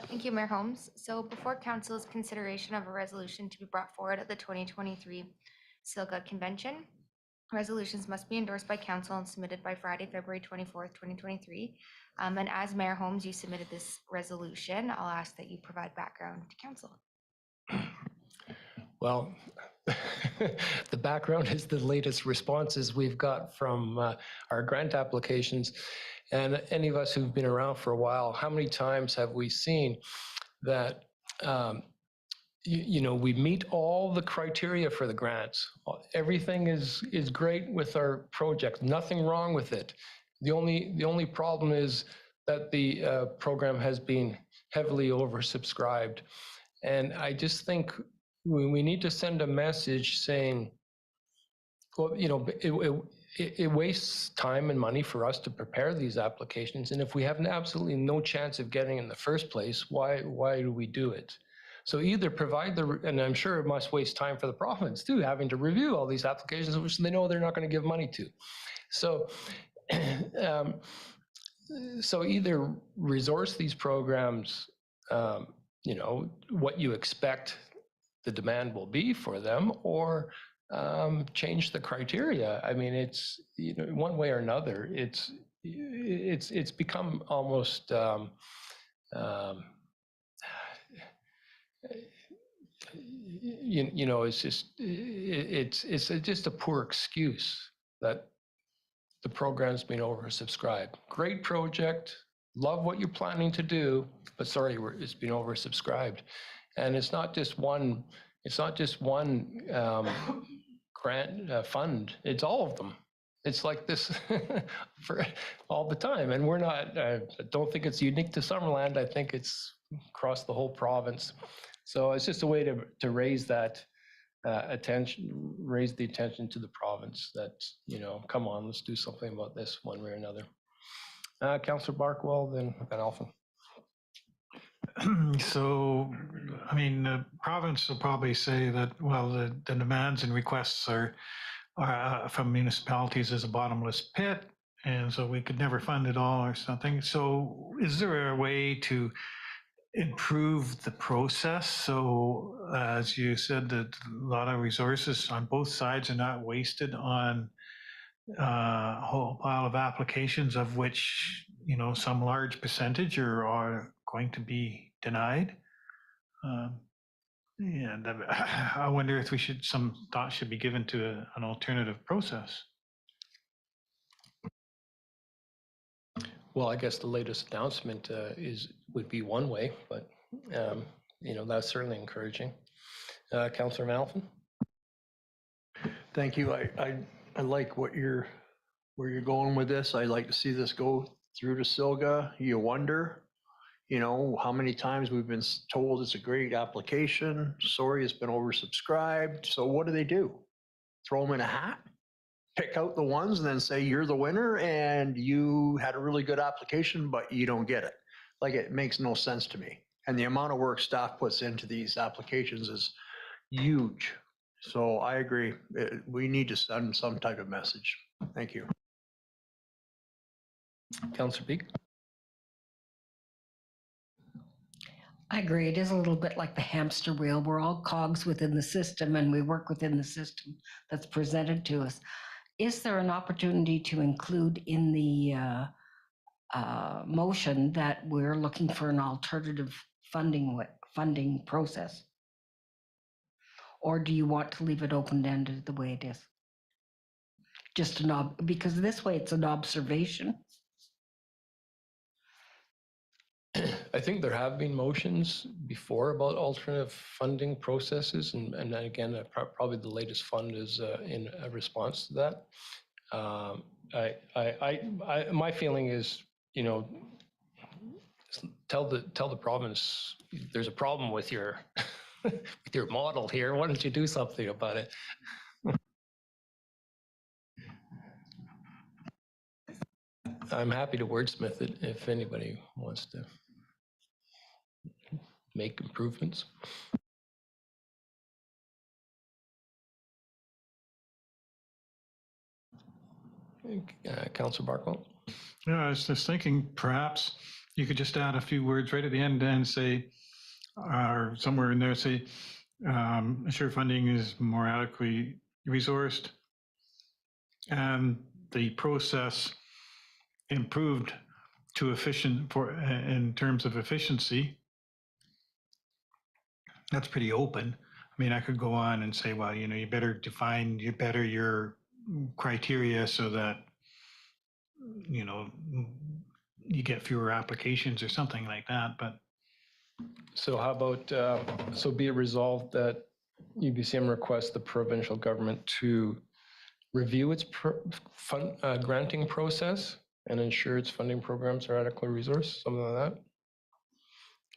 Thank you, Mayor Holmes. So before council's consideration of a resolution to be brought forward at the 2023 SILGA convention, resolutions must be endorsed by council and submitted by Friday, February 24th, 2023. And as Mayor Holmes, you submitted this resolution. I'll ask that you provide background to council. Well, the background is the latest responses we've got from our grant applications. And any of us who've been around for a while, how many times have we seen that we meet all the criteria for the grants. Everything is great with our project. Nothing wrong with it. The only problem is that the program has been heavily oversubscribed. And I just think we need to send a message saying, well, it wastes time and money for us to prepare these applications. And if we have absolutely no chance of getting in the first place, why do we do it? So either provide and I'm sure it must waste time for the province too, having to review all these applications, which they know they're not going to give money to. So, so either resource these programs, what you expect the demand will be for them, or change the criteria. I mean, it's one way or another. It's become almost. It's just a poor excuse that the program's been oversubscribed. Great project, love what you're planning to do, but sorry, it's been oversubscribed. And it's not just one grant fund, it's all of them. It's like this for all the time. And we're not, I don't think it's unique to Summerland. I think it's across the whole province. So it's just a way to raise that raise the attention to the province that, you know, come on, let's do something about this one way or another. Councillor Barkwell, then Van Alphen. So, I mean, the province will probably say that, well, the demands and requests are from municipalities is a bottomless pit, and so we could never fund it all or something. So is there a way to improve the process? So as you said, that a lot of resources on both sides are not wasted on a whole pile of applications, of which, you know, some large percentage are going to be denied. And I wonder if some thought should be given to an alternative process. Well, I guess the latest announcement would be one way, but you know, that's certainly encouraging. Councillor Van Alphen. Thank you. I like where you're going with this. I like to see this go through to Silga. You wonder, you know, how many times we've been told it's a great application. Sorry, it's been oversubscribed. So what do? Throw them in a hat? Pick out the ones and then say you're the winner and you had a really good application, but you don't get it. Like, it makes no sense to me. And the amount of work staff puts into these applications is huge. So I agree. We need to send some type of message. Thank you. Councillor Beek. I agree. It is a little bit like the hamster wheel. We're all cogs within the system and we work within the system that's presented to us. Is there an opportunity to include in the motion that we're looking for an alternative funding process? Or do you want to leave it open-ended the way it is? Just because this way it's an observation. I think there have been motions before about alternative funding processes, and then again, probably the latest fund is in a response to that. My feeling is, you know, tell the province there's a problem with your with your model here. Why don't you do something about it? I'm happy to wordsmith it if anybody wants to make improvements. Councillor Barkwell. Yeah, I was just thinking perhaps you could just add a few words right at the end and say, or somewhere in there, say, ensure funding is more adequately resourced and the process improved to in terms of efficiency. That's pretty open. I mean, I could go on and say, well, you know, you better define your criteria so that, you know, you get fewer applications or something like that. But so how about, so be it resolved that UBCM requests the provincial government to review its granting process and ensure its funding programs are adequately resourced, something like that.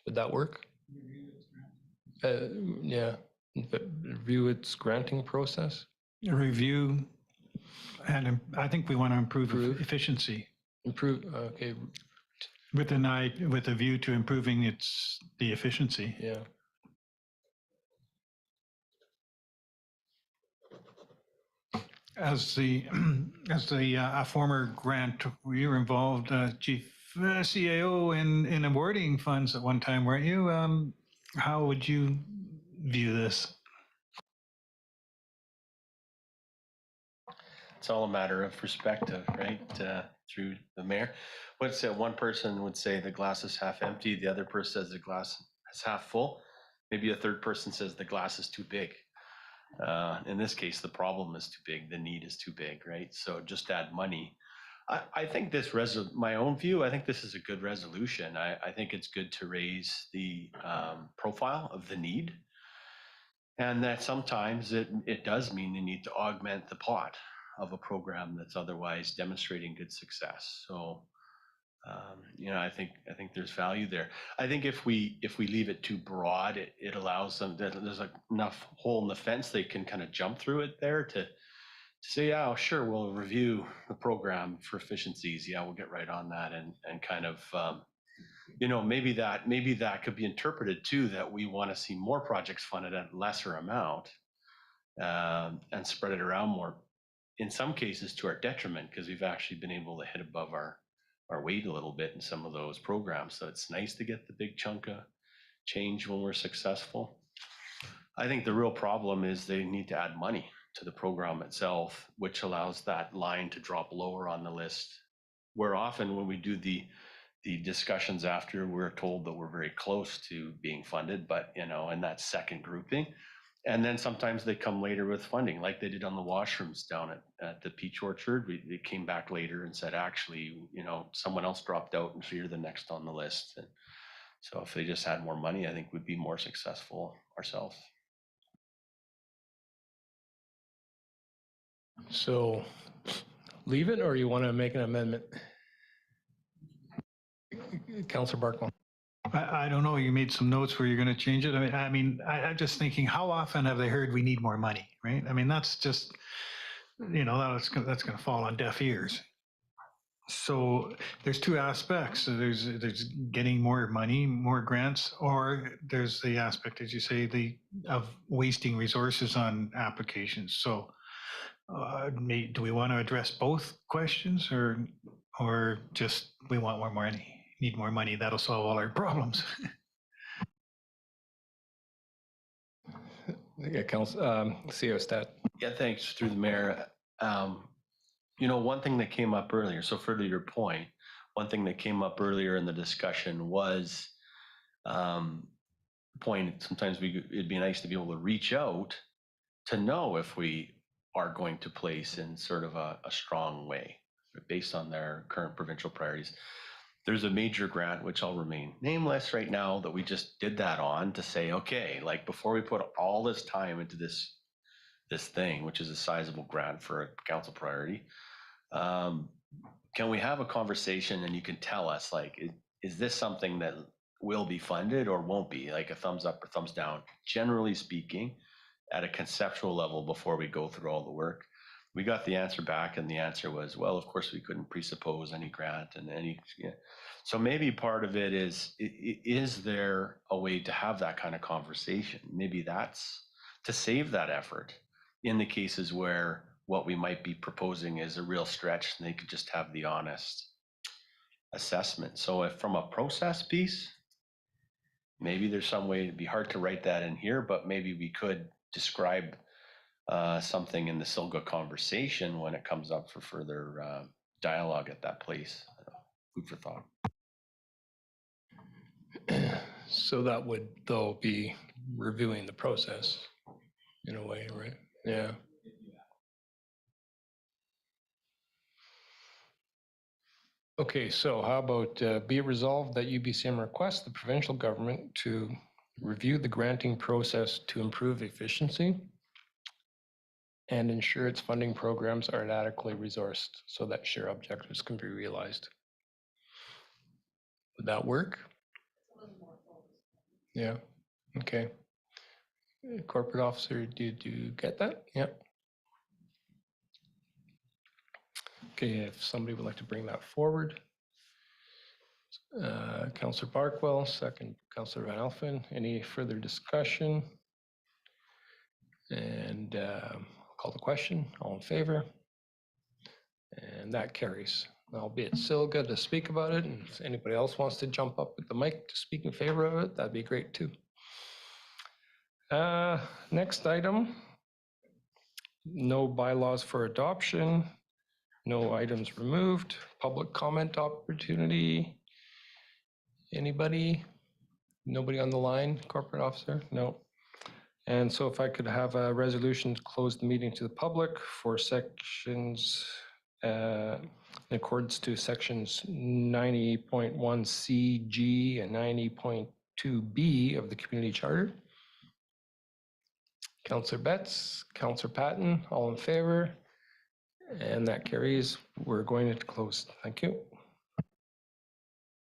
Would that work? Yeah, review its granting process. Review, and I think we want to improve efficiency. Okay. With a view to improving the efficiency. Yeah. As the former grant, you were involved, Chief CAO, in awarding funds at one time, weren't you? How would you view this? It's all a matter of perspective, right? Through the mayor. What's one person would say the glass is half empty, the other person says the glass is half full. Maybe a third person says the glass is too big. In this case, the problem is too big, the need is too big, right? So just add money. I think this my own view, I think this is a good resolution. I think it's good to raise the profile of the need. And that sometimes it does mean you need to augment the pot of a program that's otherwise demonstrating good success. So, I think there's value there. I think if we leave it too broad, it allows them that there's enough hole in the fence they can kind of jump through it there to say, yeah, sure, we'll review the program for efficiencies. Yeah, we'll get right on that, and kind of maybe that could be interpreted too, that we want to see more projects funded at lesser amount, and spread it around more, in some cases to our detriment, because we've actually been able to hit above our weight a little bit in some of those programs. So it's nice to get the big chunk of change when we're successful. I think the real problem is they need to add money to the program itself, which allows that line to drop lower on the list. Where often when we do the discussions after, we're told that we're very close to being funded, but in that second grouping. And then sometimes they come later with funding, like they did on the washrooms down at the Peach Orchard. They came back later and said, actually, someone else dropped out, and so you're the next on the list. And so if they just had more money, I think we'd be more successful ourselves. So leave it, or you want to make an amendment? Councillor Barkwell. I don't know. You made some notes where you're going to change it. I'm just thinking, how often have they heard we need more money, right? I mean, that's just, that's going to fall on deaf ears. So there's two aspects. So there's getting more money, more grants, or there's the aspect, as you say, of wasting resources on applications. So do we want to address both questions, or just we want more money? Need more money, that'll solve all our problems. Yeah, CEO Stat. Yeah, thanks, through the mayor. One thing that came up earlier, so further to your point, one thing that came up earlier in the discussion was sometimes it'd be nice to be able to reach out to know if we are going to place in sort of a strong way based on their current provincial priorities. There's a major grant, which I'll remain nameless right now, that we just did that on to say, okay, like before we put all this time into this thing, which is a sizable grant for a council priority, can we have a conversation and you can tell us, like, is this something that will be funded or won't be, like a thumbs up or thumbs down, generally speaking, at a conceptual level before we go through all the work? We got the answer back, and the answer was, well, of course we couldn't presuppose any grant and any. Yeah. So maybe part of it is there a way to have that kind of conversation? Maybe that's to save that effort in the cases where what we might be proposing is a real stretch, and they could just have the honest assessment. So if from a process piece, maybe there's some way, it'd be hard to write that in here, but maybe we could describe something in the SILGA conversation when it comes up for further dialogue at that place. Food for thought. So that would, though, be reviewing the process in a way, right? Yeah. Okay, so how about be it resolved that UBCM requests the provincial government to review the granting process to improve efficiency and ensure its funding programs are adequately resourced so that shared objectives can be realized. Would that work? Yeah, okay. Corporate officer, did you get that? Yep. Okay, if somebody would like to bring that forward. Councillor Barkwell, second Councillor Van Elfen. Any further discussion? And I'll call the question. All in favor? And that carries. Albeit Silga to speak about it, and if anybody else wants to jump up with the mic to speak in favor of it, that'd be great too. Next item, no bylaws for adoption, no items removed, public comment opportunity. Anybody? Nobody on the line, corporate officer? No. And so if I could have a resolution to close the meeting to the public for sections in accordance to sections 90.1C, G, and 90.2B of the Community Charter. Councillor Betts, Councillor Patton, all in favor? And that carries. We're going to close. Thank you.